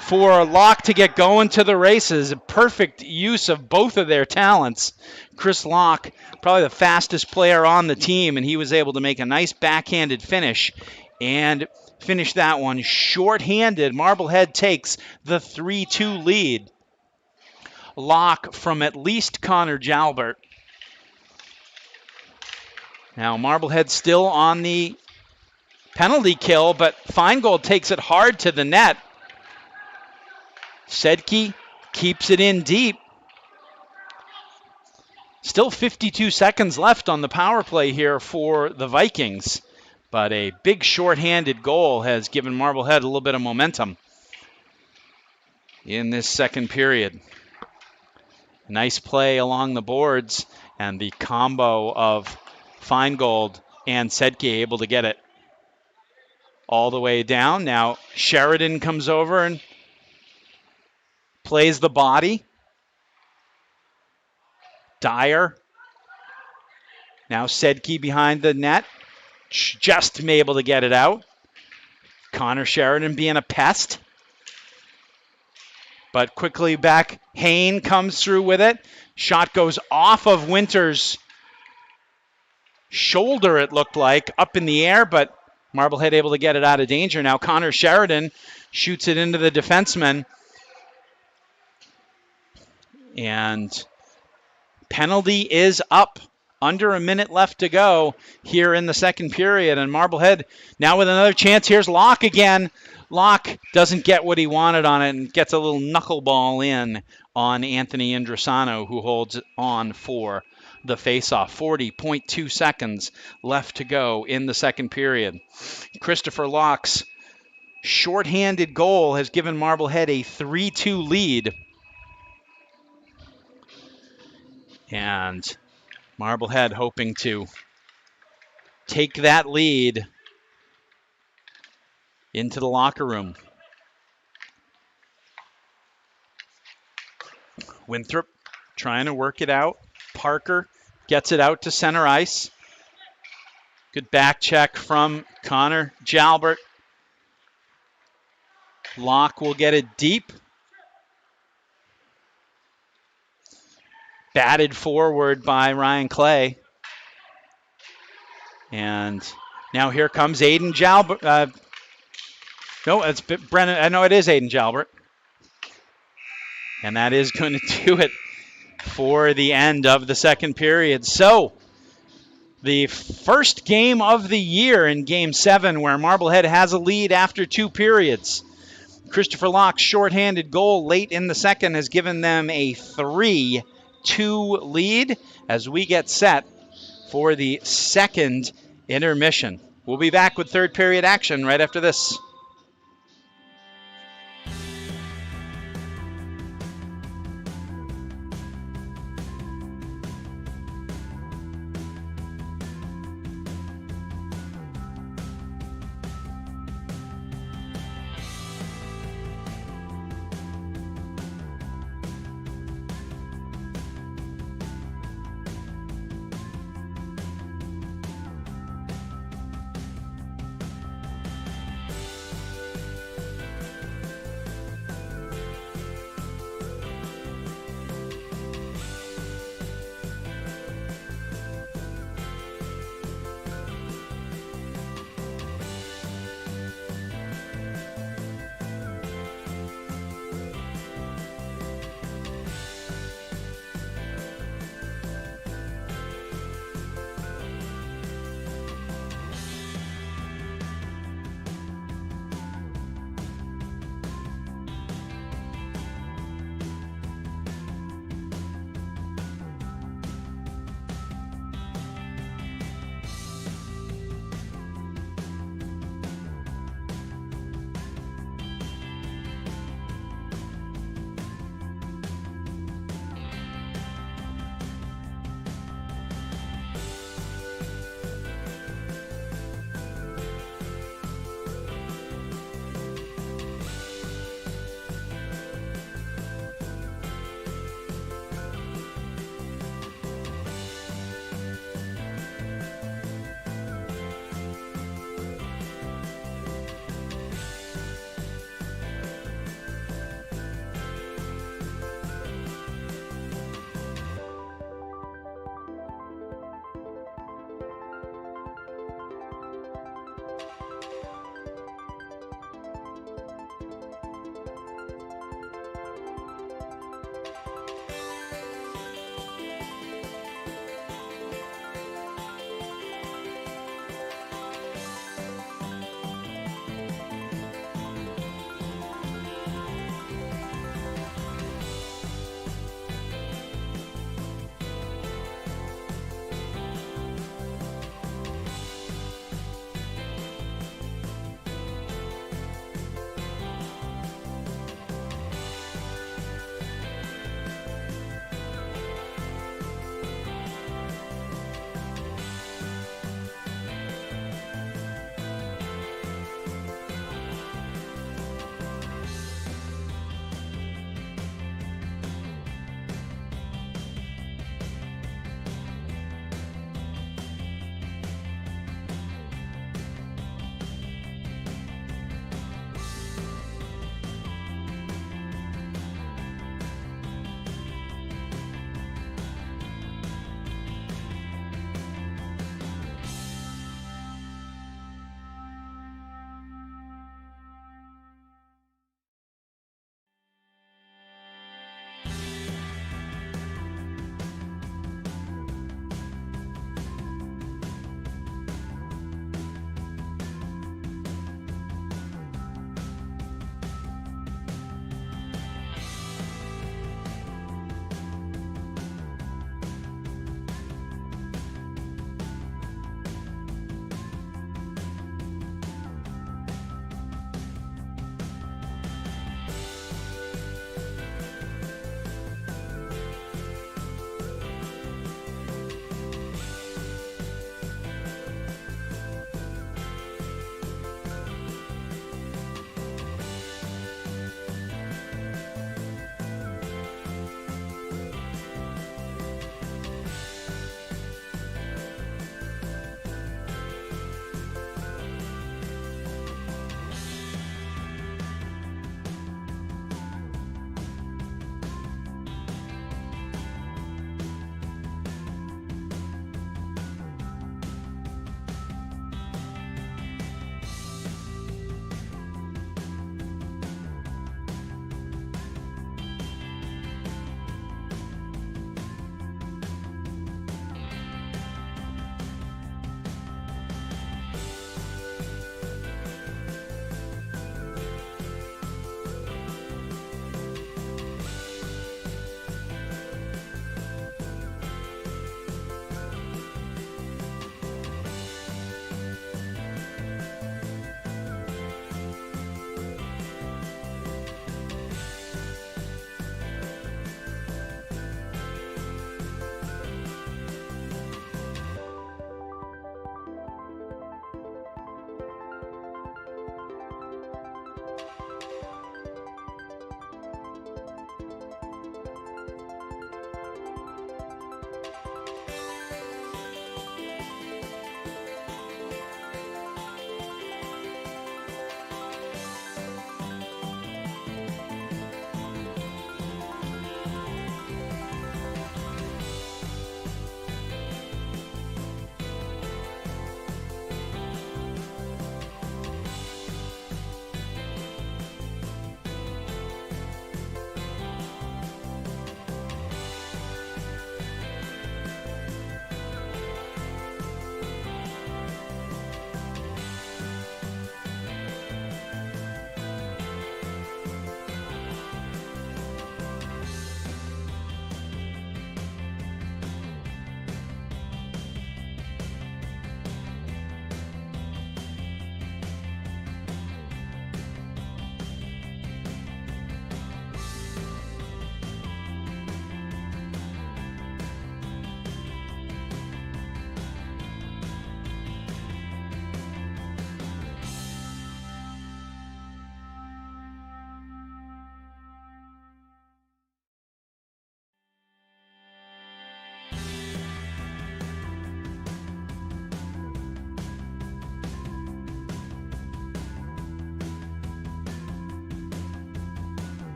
for Locke to get going to the races. A perfect use of both of their talents. Chris Locke, probably the fastest player on the team, and he was able to make a nice backhanded finish and finish that one shorthanded. Marblehead takes the 3-2 lead. Locke from at least Connor Jalbert. Now Marblehead still on the penalty kill, but Feingold takes it hard to the net. Sedke keeps it in deep. Still 52 seconds left on the power play here for the Vikings. But a big shorthanded goal has given Marblehead a little bit of momentum in this second period. Nice play along the boards, and the combo of Feingold and Sedke able to get it all the way down. Now Sheridan comes over and plays the body. Dyer. Now Sedke behind the net. Just able to get it out. Connor Sheridan being a pest. But quickly back, Hain comes through with it. Shot goes off of Winter's shoulder, it looked like, up in the air, but Marblehead able to get it out of danger. Now Connor Sheridan shoots it into the defenseman. And penalty is up. Under a minute left to go here in the second period. And Marblehead now with another chance. Here's Locke again. Locke doesn't get what he wanted on it and gets a little knuckleball in on Anthony Indrisano, who holds on for the faceoff. 40.2 seconds left to go in the second period. Christopher Locke's shorthanded goal has given Marblehead a 3-2 lead. And Marblehead hoping to take that lead into the locker room. Winthrop trying to work it out. Parker gets it out to center ice. Good back check from Connor Jalbert. Locke will get it deep. Batted forward by Ryan Clay. And now here comes Aiden Jalbert. No, it's Brennan. I know it is Aiden Jalbert. And that is going to do it for the end of the second period. So, the first game of the year in Game 7 where Marblehead has a lead after 2 periods. Christopher Locke's shorthanded goal late in the second has given them a 3-2 lead as we get set for the second intermission. We'll be back with third period action right after this.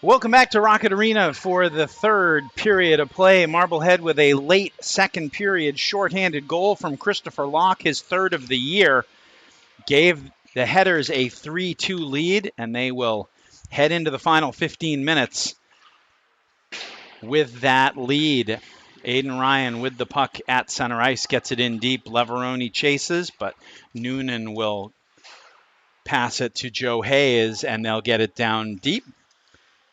Welcome back to Rockett Arena for the third period of play. Marblehead with a late second period shorthanded goal from Christopher Locke, his third of the year, gave the Headers a 3-2 lead, and they will head into the final 15 minutes with that lead. Aiden Ryan with the puck at center ice, gets it in deep. Leveroni chases, but Noonan will pass it to Joe Hayes, and they'll get it down deep.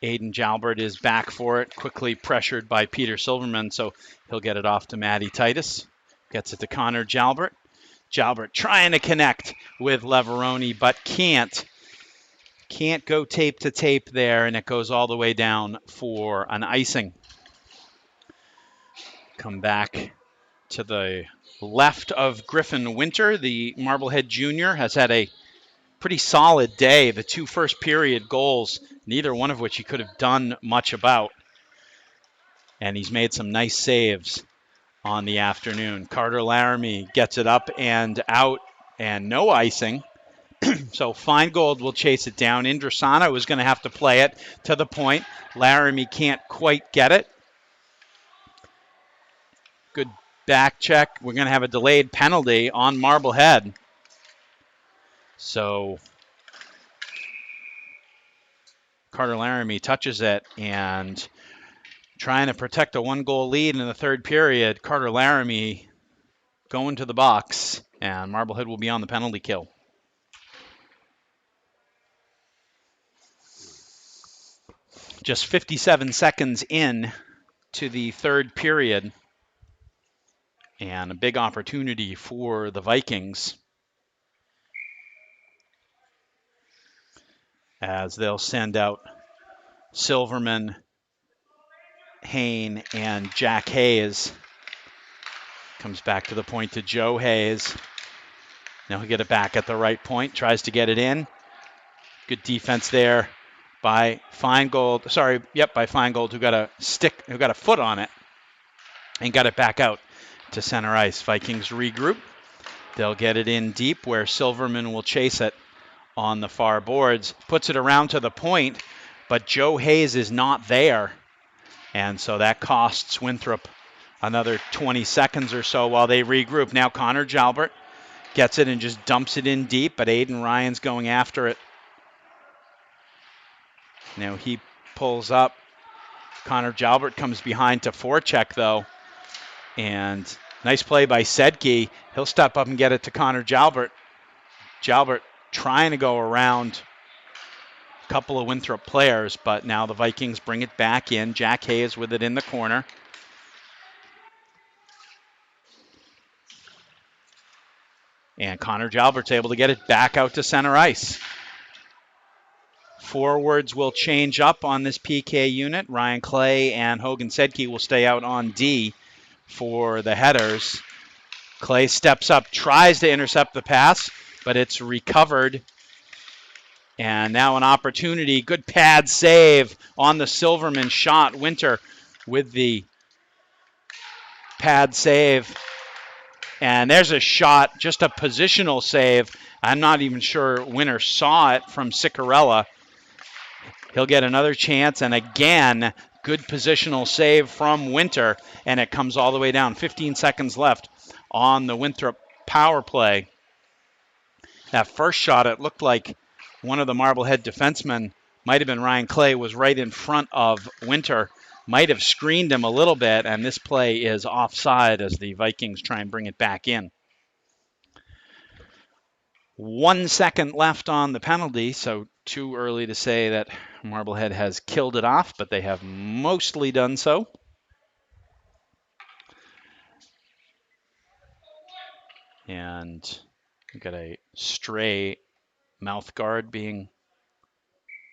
Aiden Jalbert is back for it, quickly pressured by Peter Silverman, so he'll get it off to Matty Titus. Gets it to Connor Jalbert. Jalbert trying to connect with Leveroni, but can't. Can't go tape to tape there, and it goes all the way down for an icing. Come back to the left of Griffin Winter. The Marblehead junior has had a pretty solid day. The two first period goals, neither one of which he could have done much about. And he's made some nice saves on the afternoon. Carter Laramie gets it up and out, and no icing. So Feingold will chase it down. Indrasana was going to have to play it to the point. Laramie can't quite get it. Good back check. We're going to have a delayed penalty on Marblehead. So Carter Laramie touches it, and trying to protect a one-goal lead in the third period, Carter Laramie going to the box, and Marblehead will be on the penalty kill. Just 57 seconds in to the third period, and a big opportunity for the Vikings, as they'll send out Silverman, Hain, and Jack Hayes. Comes back to the point to Joe Hayes. Now he'll get it back at the right point, tries to get it in. Good defense there by Feingold. By Feingold, who got a foot on it and got it back out to center ice. Vikings regroup. They'll get it in deep where Silverman will chase it on the far boards. Puts it around to the point, but Joe Hayes is not there. And so that costs Winthrop another 20 seconds or so while they regroup. Now Connor Jalbert gets it and just dumps it in deep, but Aiden Ryan's going after it. Now he pulls up. Connor Jalbert comes behind to forecheck, though. And nice play by Sedke. He'll step up and get it to Connor Jalbert. Jalbert trying to go around a couple of Winthrop players, but now the Vikings bring it back in. Jack Hayes with it in the corner. And Connor Jalbert's able to get it back out to center ice. Forwards will change up on this PK unit. Ryan Clay and Hogan Sedke will stay out on D for the Headers. Clay steps up, tries to intercept the pass, but it's recovered. And now an opportunity. Good pad save on the Silverman shot. Winter with the pad save. And there's a shot, just a positional save. I'm not even sure Winter saw it from Ciccarella. He'll get another chance, and again, good positional save from Winter, and it comes all the way down. 15 seconds left on the Winthrop power play. That first shot, it looked like one of the Marblehead defensemen, might have been Ryan Clay, was right in front of Winter. Might have screened him a little bit, and this play is offside as the Vikings try and bring it back in. 1 second left on the penalty, so too early to say that Marblehead has killed it off, but they have mostly done so. And we've got a stray mouth guard being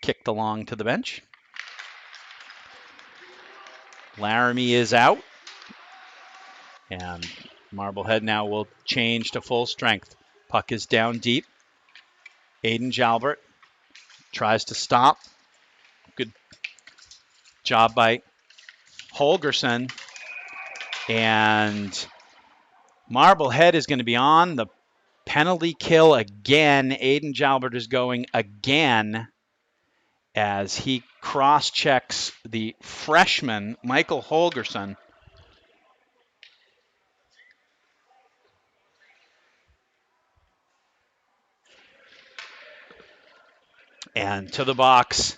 kicked along to the bench. Laramie is out. And Marblehead now will change to full strength. Puck is down deep. Aiden Jalbert tries to stop. Good job by Holgerson. And Marblehead is going to be on the penalty kill again. Aiden Jalbert is going again as he cross-checks the freshman, Michael Holgerson. And to the box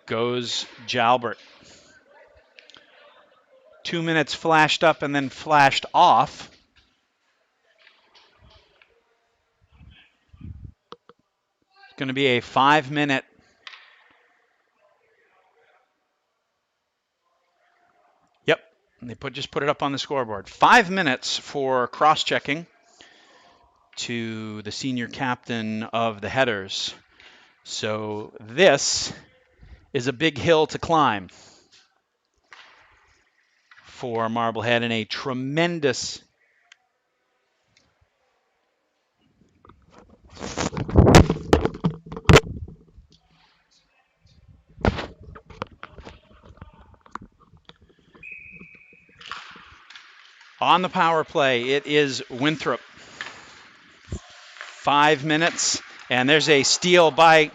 goes Jalbert. 2 minutes flashed up and then flashed off. It's going to be a 5-minute. Yep, they just put it up on the scoreboard. 5 minutes for cross-checking to the senior captain of the Headers. So this is a big hill to climb for Marblehead, and a tremendous on the power play. It is Winthrop. 5 minutes, and there's a steal by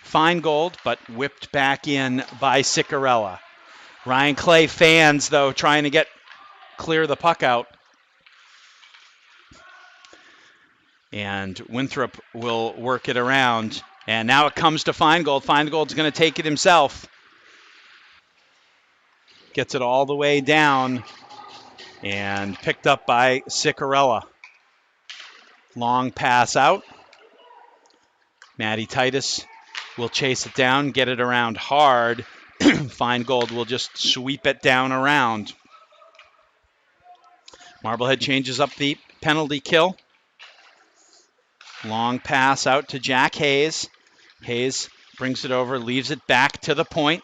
Feingold, but whipped back in by Ciccarella. Ryan Clay fans, though, trying to clear the puck out. And Winthrop will work it around. And now it comes to Feingold. Feingold's going to take it himself. Gets it all the way down and picked up by Ciccarella. Long pass out. Matty Titus will chase it down, get it around hard. Feingold will just sweep it down around. Marblehead changes up the penalty kill. Long pass out to Jack Hayes. Hayes brings it over, leaves it back to the point.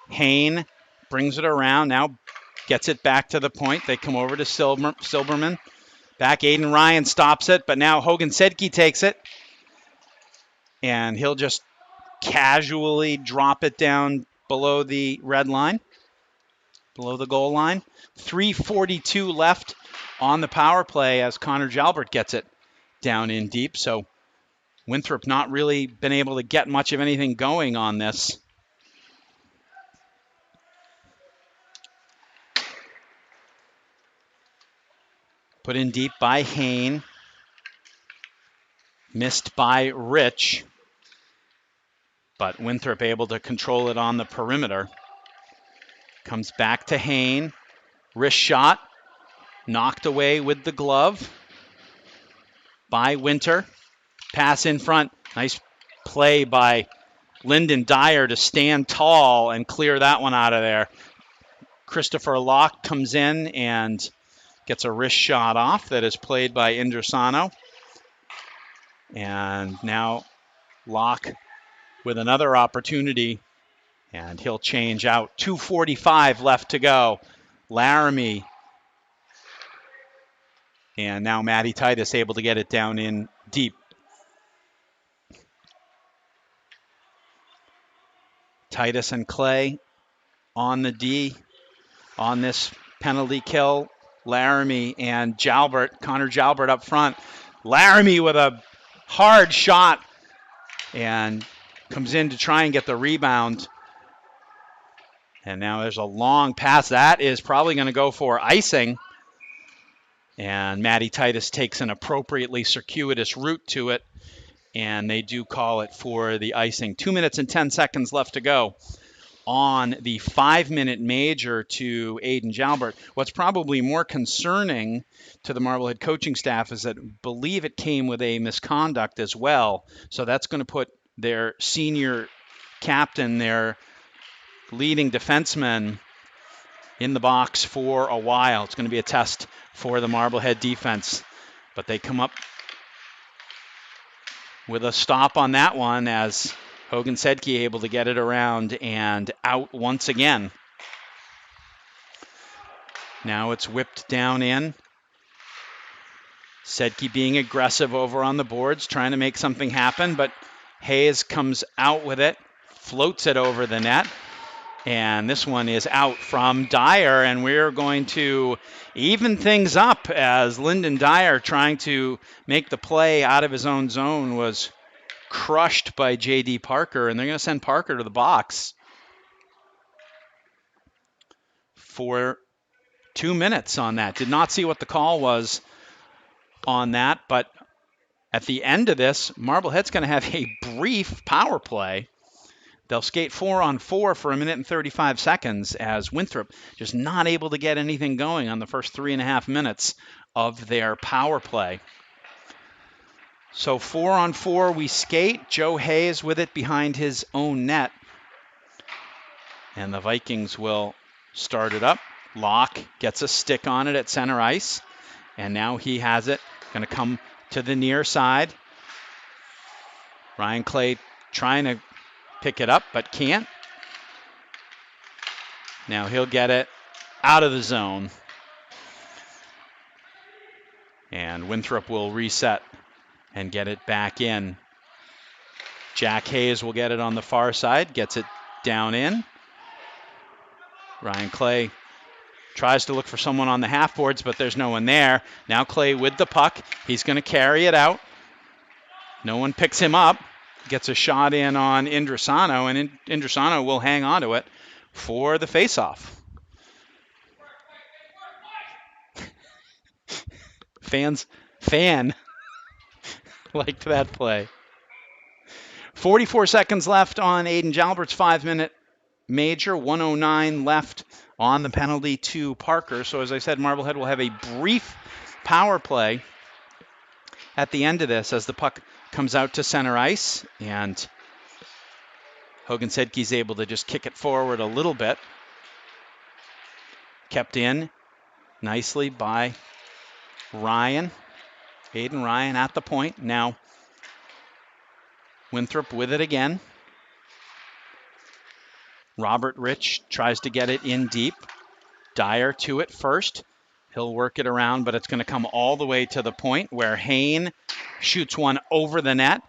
Hain brings it around, now gets it back to the point. They come over to Silberman. Back, Aiden Ryan stops it, but now Hogan Sedke takes it. And he'll just casually drop it down below the red line, below the goal line. 3:42 left on the power play as Connor Jalbert gets it down in deep. So Winthrop not really been able to get much of anything going on this. Put in deep by Hain. Missed by Rich. But Winthrop able to control it on the perimeter. Comes back to Hain. Wrist shot. Knocked away with the glove by Winter. Pass in front. Nice play by Lyndon Dyer to stand tall and clear that one out of there. Christopher Locke comes in and gets a wrist shot off that is played by Indrasano. And now Locke with another opportunity, and he'll change out. 2:45 left to go. Laramie. And now Matty Titus able to get it down in deep. Titus and Clay on the D on this penalty kill. Laramie and Jalbert, Connor Jalbert up front. Laramie with a hard shot and comes in to try and get the rebound. And now there's a long pass. That is probably going to go for icing. And Matty Titus takes an appropriately circuitous route to it. And they do call it for the icing. 2 minutes and 10 seconds left to go on the 5-minute major to Aiden Jalbert. What's probably more concerning to the Marblehead coaching staff is that I believe it came with a misconduct as well. So that's going to put their senior captain, their leading defenseman, in the box for a while. It's going to be a test for the Marblehead defense. But they come up with a stop on that one as Hogan Sedke able to get it around and out once again. Now it's whipped down in. Sedke being aggressive over on the boards, trying to make something happen, but Hayes comes out with it, floats it over the net, And this one is out from Dyer, and we're going to even things up as Lyndon Dyer, trying to make the play out of his own zone, was crushed by J.D. Parker, and they're going to send Parker to the box for 2 minutes on that. Did not see what the call was on that, but at the end of this, Marblehead's going to have a brief power play. They'll skate 4-on-4 for 1 minute and 35 seconds as Winthrop just not able to get anything going on the first 3.5 minutes of their power play. So 4-on-4 we skate. Joe Hayes with it behind his own net. And the Vikings will start it up. Locke gets a stick on it at center ice. And now he has it. Going to come to the near side. Ryan Clay trying to pick it up, but can't. Now he'll get it out of the zone. And Winthrop will reset and get it back in. Jack Hayes will get it on the far side, gets it down in. Ryan Clay tries to look for someone on the half boards, but there's no one there. Now Clay with the puck. He's going to carry it out. No one picks him up. Gets a shot in on Indrasano, and Indrasano will hang on to it for the faceoff. Fan liked that play. 44 seconds left on Aiden Jalbert's 5-minute major. 1:09 left on the penalty to Parker. So as I said, Marblehead will have a brief power play at the end of this as the puck comes out to center ice, and Hogan Sedke's able to just kick it forward a little bit. Kept in nicely by Ryan. Aiden Ryan at the point. Now Winthrop with it again. Robert Rich tries to get it in deep. Dyer to it first. He'll work it around, but it's going to come all the way to the point where Hain shoots one over the net,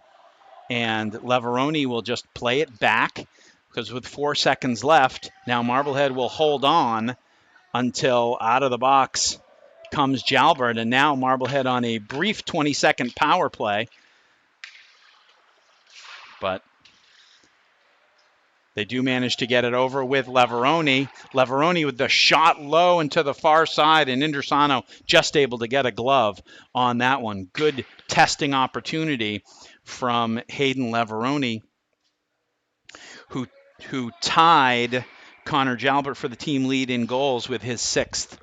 and Leveroni will just play it back because with 4 seconds left, now Marblehead will hold on until out of the box comes Jalbert, and now Marblehead on a brief 20-second power play. But they do manage to get it over with Leveroni. Leveroni with the shot low and to the far side, and Indrasano just able to get a glove on that one. Good testing opportunity from Hayden Leveroni, who tied Connor Jalbert for the team lead in goals with his 6th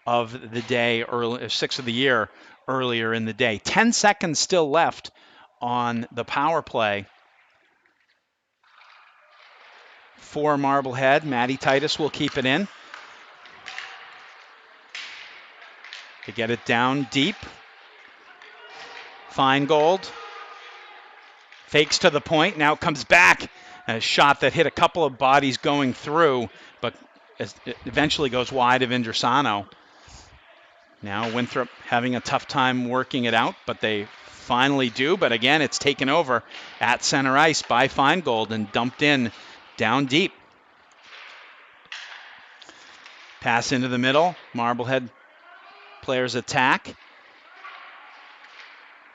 of the day, 6th of the year earlier in the day. 10 seconds still left on the power play for Marblehead. Matty Titus will keep it in. They get it down deep. Feingold fakes to the point, now comes back. A shot that hit a couple of bodies going through, but it eventually goes wide of Indrasano. Now Winthrop having a tough time working it out, but they finally do. But again, it's taken over at center ice by Feingold and dumped in down deep. Pass into the middle. Marblehead players attack.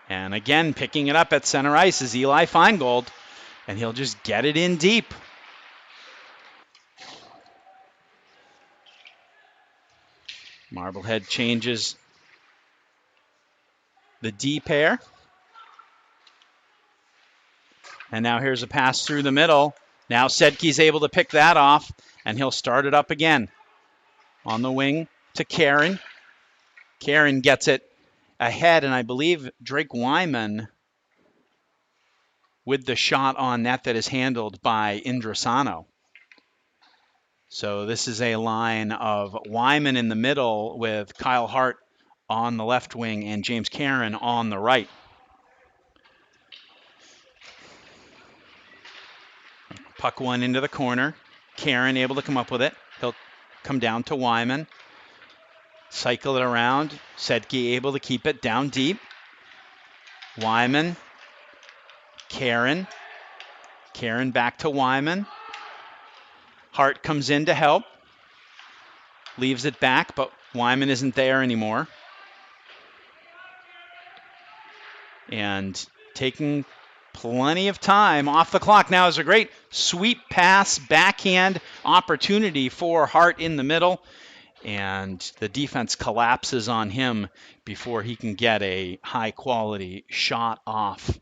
And again, picking it up at center ice is Eli Feingold, and he'll just get it in deep. Marblehead changes the D pair. And now here's a pass through the middle. Now Sedke's able to pick that off, and he'll start it up again. On the wing to Karen. Karen gets it ahead, and I believe Drake Wyman with the shot on net that is handled by Indrasano. So this is a line of Wyman in the middle with Kyle Hart on the left wing and James Karen on the right. Puck one into the corner. Karen able to come up with it. He'll come down to Wyman. Cycle it around. Sedke able to keep it down deep. Wyman. Karen. Karen back to Wyman. Hart comes in to help. Leaves it back, but Wyman isn't there anymore. And taking plenty of time off the clock. Now is a great sweep pass, backhand opportunity for Hart in the middle. And the defense collapses on him before he can get a high-quality shot off.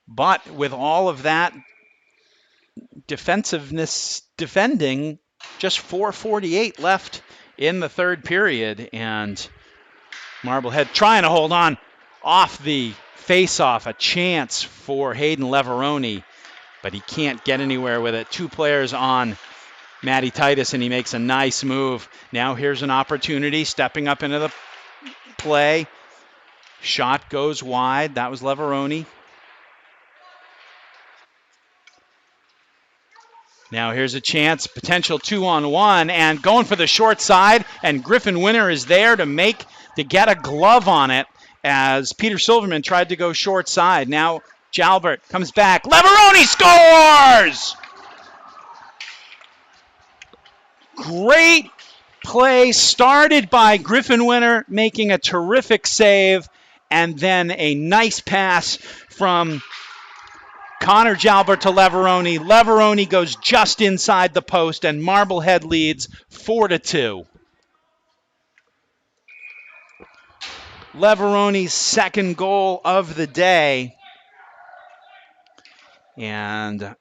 But with all of that defending, just 4:48 left in the third period, and Marblehead trying to hold on off the face-off, a chance for Hayden Leveroni, but he can't get anywhere with it. 2 players on Matty Titus, and he makes a nice move. Now here's an opportunity, stepping up into the play. Shot goes wide. That was Leveroni. Now here's a chance, potential 2-on-1, and going for the short side, and Griffin Winter is there to get a glove on it as Peter Silverman tried to go short side. Now Jalbert comes back. Leveroni scores! Great play started by Griffin Winter making a terrific save, and then a nice pass from Connor Jalbert to Leveroni. Leveroni goes just inside the post, and Marblehead leads 4-2. Leveroni's second goal of the day. And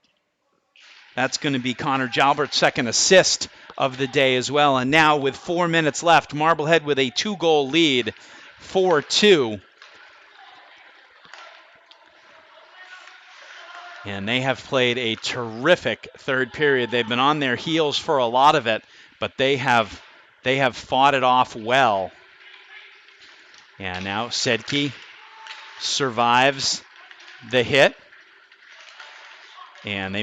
that's going to be Connor Jalbert's second assist of the day as well. And now with 4 minutes left, Marblehead with a 2-goal lead, 4-2. And they have played a terrific third period. They've been on their heels for a lot of it, but they have fought it off well. And now Sedke survives the hit. And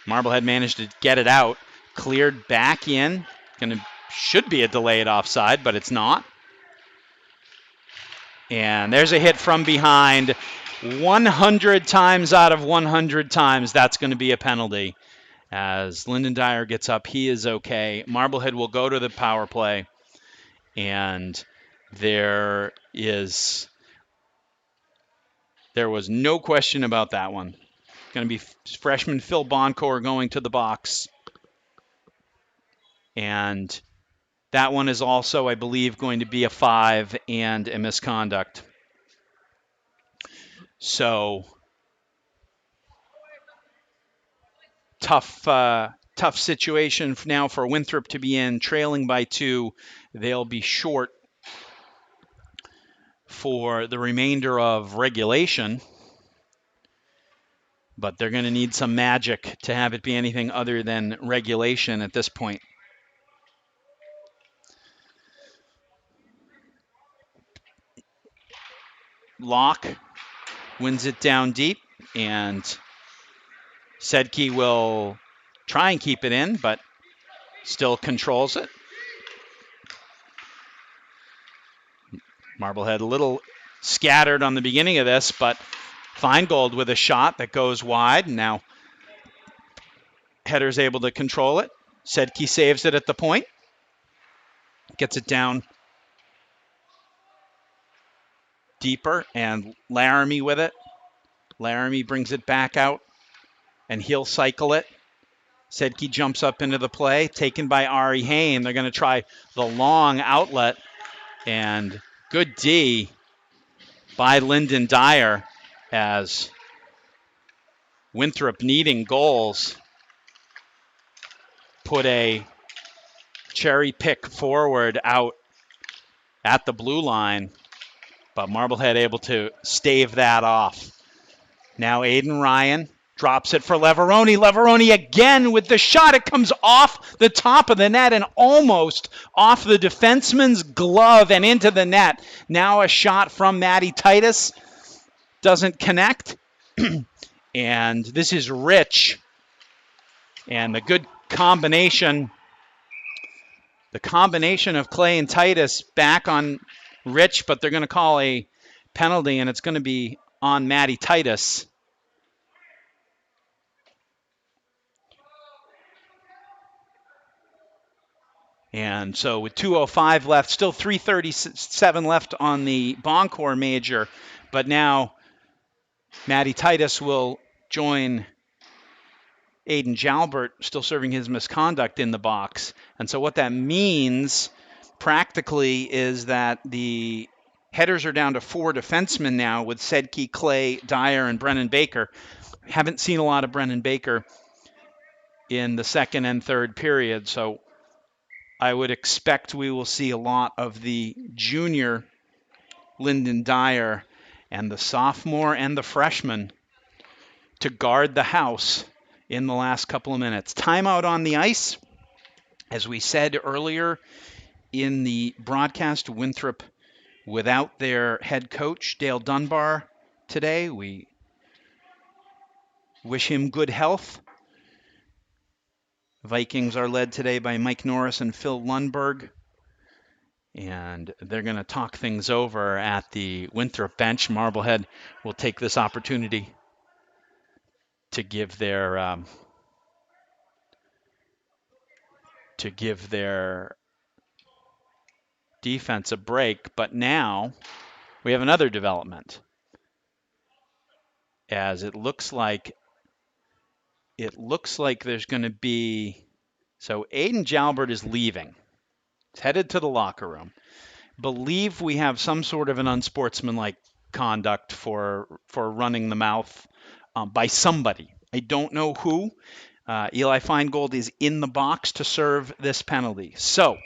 Marblehead managed to get it out. Cleared back in. Should be a delayed offside, but it's not. And there's a hit from behind. 100 times out of 100 times, that's going to be a penalty. As Lyndon Dyer gets up, he is okay. Marblehead will go to the power play. And there was no question about that one. Going to be freshman Phil Boncourt going to the box. And that one is also, I believe, going to be a 5 and a misconduct. So tough situation now for Winthrop to be in, trailing by 2. They'll be short for the remainder of regulation, but they're going to need some magic to have it be anything other than regulation at this point. Locke wins it down deep, and Sedke will try and keep it in, but still controls it. Marblehead a little scattered on the beginning of this, but Feingold with a shot that goes wide. Now Header's able to control it. Sedke saves it at the point. Gets it down deeper, and Laramie with it. Laramie brings it back out, and he'll cycle it. Sedke jumps up into the play, taken by Ari Hain. They're going to try the long outlet, and good D by Lyndon Dyer as Winthrop, needing goals, put a cherry pick forward out at the blue line, but Marblehead able to stave that off. Now Aiden Ryan drops it for Leveroni. Leveroni again with the shot. It comes off the top of the net and almost off the defenseman's glove and into the net. Now a shot from Matty Titus. Doesn't connect. And this is Rich. And the good combination. The combination of Clay and Titus back on Rich, but they're going to call a penalty, and it's going to be on Matty Titus. And so with 2:05 left, still 3:37 left on the Boncourt major, but now Matty Titus will join Aiden Jalbert, still serving his misconduct in the box. And so what that means practically is that the headers are down to 4 defensemen now with Sedke, Clay, Dyer, and Brennan Baker. Haven't seen a lot of Brennan Baker in the second and third period, so I would expect we will see a lot of the junior Lyndon Dyer and the sophomore and the freshman to guard the house in the last couple of minutes. Timeout on the ice. As we said earlier in the broadcast, Winthrop without their head coach, Dale Dunbar, today. We wish him good health. Vikings are led today by Mike Norris and Phil Lundberg. And they're going to talk things over at the Winthrop bench. Marblehead will take this opportunity to give their defense a break. But now we have another development, as it looks like there's going to be. So Aiden Jalbert is leaving. He's headed to the locker room. Believe we have some sort of an unsportsmanlike conduct for running the mouth by somebody. I don't know who. Eli Feingold is in the box to serve this penalty. So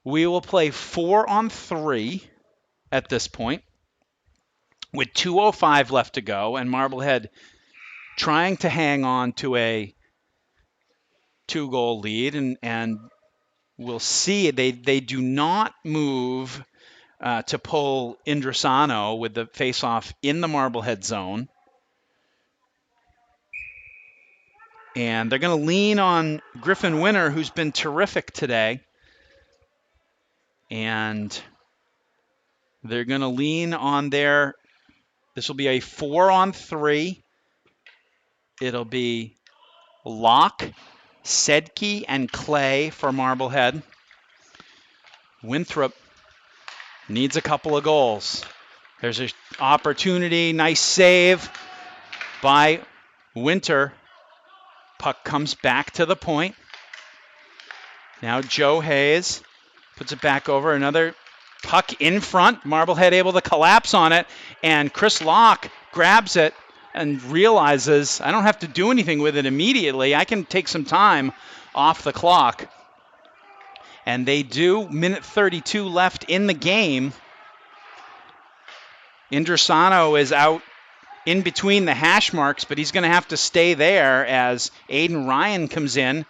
we will play 4-on-3 at this point with 2:05 left to go, and Marblehead trying to hang on to a 2-goal lead, and we'll see. They do not move to pull Indrasano with the faceoff in the Marblehead zone. And they're going to lean on Griffin Winter, who's been terrific today. And they're going to lean on this will be a 4-on-3. It'll be Locke, Sedke, and Clay for Marblehead. Winthrop needs a couple of goals. There's an opportunity. Nice save by Winter. Puck comes back to the point. Now Joe Hayes puts it back over. Another puck in front. Marblehead able to collapse on it. And Chris Locke grabs it and realizes, I don't have to do anything with it immediately. I can take some time off the clock. And they do. Minute 32 left in the game. Indrasano is out in between the hash marks, but he's going to have to stay there as Aiden Ryan comes in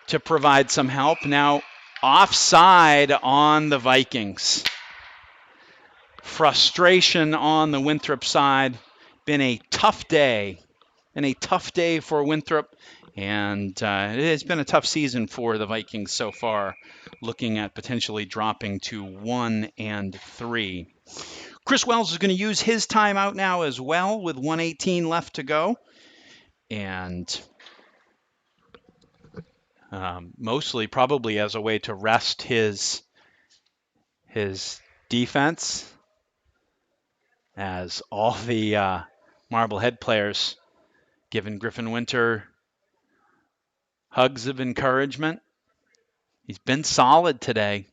to provide some help. Now offside on the Vikings. Frustration on the Winthrop side. Been a tough day. For Winthrop. And it has been a tough season for the Vikings so far, looking at potentially dropping to 1-3. Chris Wells is going to use his timeout now as well with 1:18 left to go. And mostly probably as a way to rest his defense, as all the Marblehead players giving Griffin Winter hugs of encouragement. He's been solid today.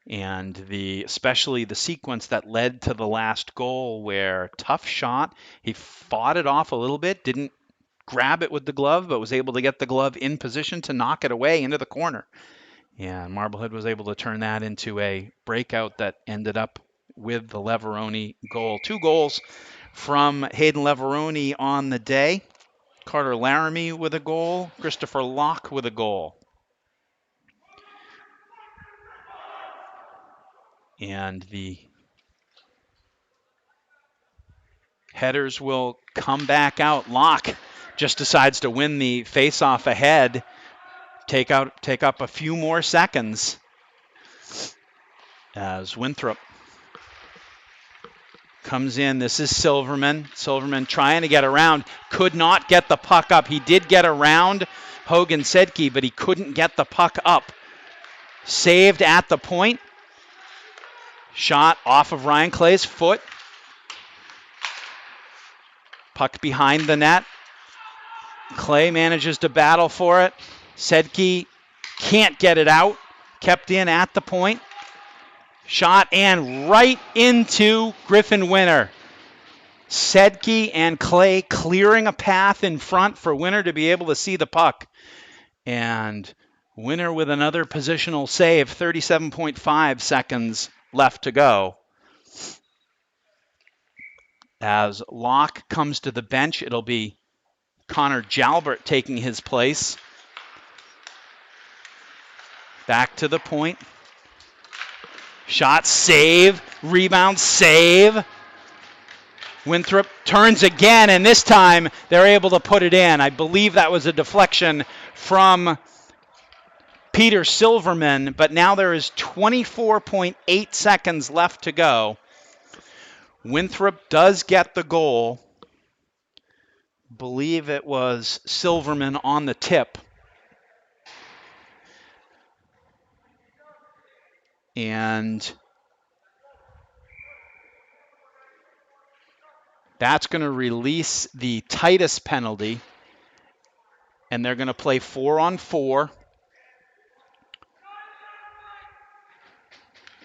And especially the sequence that led to the last goal, where tough shot, he fought it off a little bit, didn't grab it with the glove, but was able to get the glove in position to knock it away into the corner. And Marblehead was able to turn that into a breakout that ended up with the Leveroni goal. 2 goals from Hayden Leveroni on the day. Carter Laramie with a goal, Christopher Locke with a goal. And the headers will come back out. Locke just decides to win the face-off ahead. Take up a few more seconds as Winthrop comes in. This is Silverman. Silverman trying to get around. Could not get the puck up. He did get around Hogan Sedke, but he couldn't get the puck up. Saved at the point. Shot off of Ryan Clay's foot. Puck behind the net. Clay manages to battle for it. Sedke can't get it out. Kept in at the point. Shot and right into Griffin Winter. Sedke and Clay clearing a path in front for Winter to be able to see the puck. And Winter with another positional save, 37.5 seconds left to go. As Locke comes to the bench, it'll be Connor Jalbert taking his place. Back to the point. Shot, save, rebound, save. Winthrop turns again, and this time they're able to put it in. I believe that was a deflection from Peter Silverman, but now there is 24.8 seconds left to go. Winthrop does get the goal. Believe it was Silverman on the tip. And that's going to release the Titus penalty. And they're going to play 4-on-4.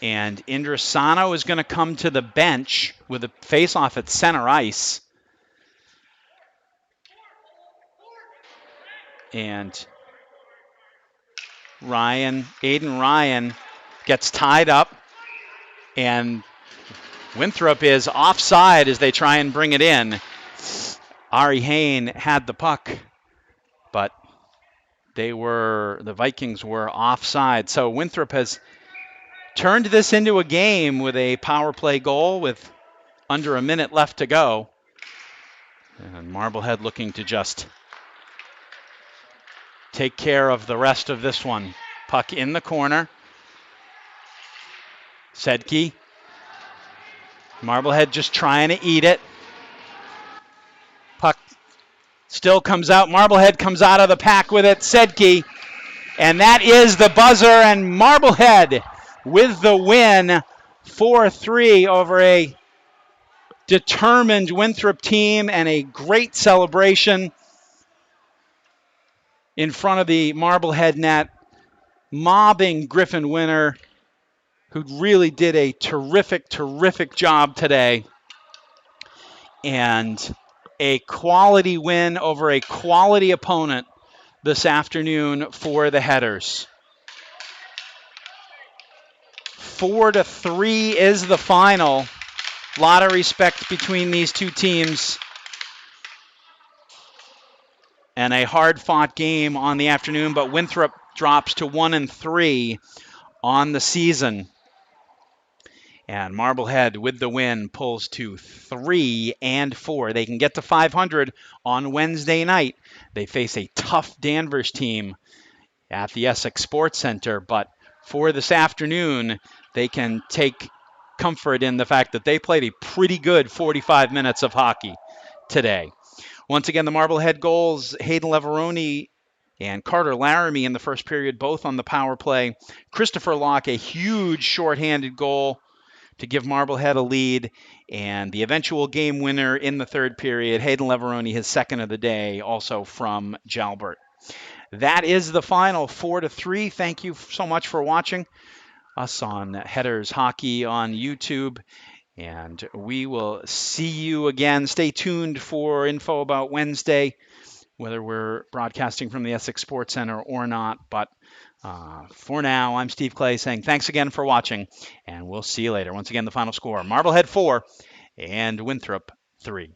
And Indrasano is going to come to the bench with a face-off at center ice. And Aiden Ryan gets tied up. And Winthrop is offside as they try and bring it in. Ari Hain had the puck, but the Vikings were offside. So Winthrop has turned this into a game with a power play goal with under a minute left to go. And Marblehead looking to just take care of the rest of this one. Puck in the corner. Sedke. Marblehead just trying to eat it. Puck still comes out. Marblehead comes out of the pack with it. Sedke. And that is the buzzer, and Marblehead with the win, 4-3 over a determined Winthrop team, and a great celebration in front of the Marblehead net, mobbing Griffin Winter, who really did a terrific, terrific job today. And a quality win over a quality opponent this afternoon for the Headers. 4-3 is the final. A lot of respect between these two teams. And a hard-fought game on the afternoon, but Winthrop drops to 1-3 on the season. And Marblehead, with the win, pulls to 3-4. They can get to 500 on Wednesday night. They face a tough Danvers team at the Essex Sports Center, but for this afternoon, they can take comfort in the fact that they played a pretty good 45 minutes of hockey today. Once again, the Marblehead goals, Hayden Leveroni and Carter Laramie in the first period, both on the power play. Christopher Locke, a huge shorthanded goal to give Marblehead a lead, and the eventual game winner in the third period, Hayden Leveroni, his second of the day, also from Jalbert. That is the final, 4-3. Thank you so much for watching us on Headers Hockey on YouTube, and we will see you again. Stay tuned for info about Wednesday, whether we're broadcasting from the Essex Sports Center or not. But for now, I'm Steve Clay saying thanks again for watching, and we'll see you later. Once again, the final score, Marblehead 4 and Winthrop 3.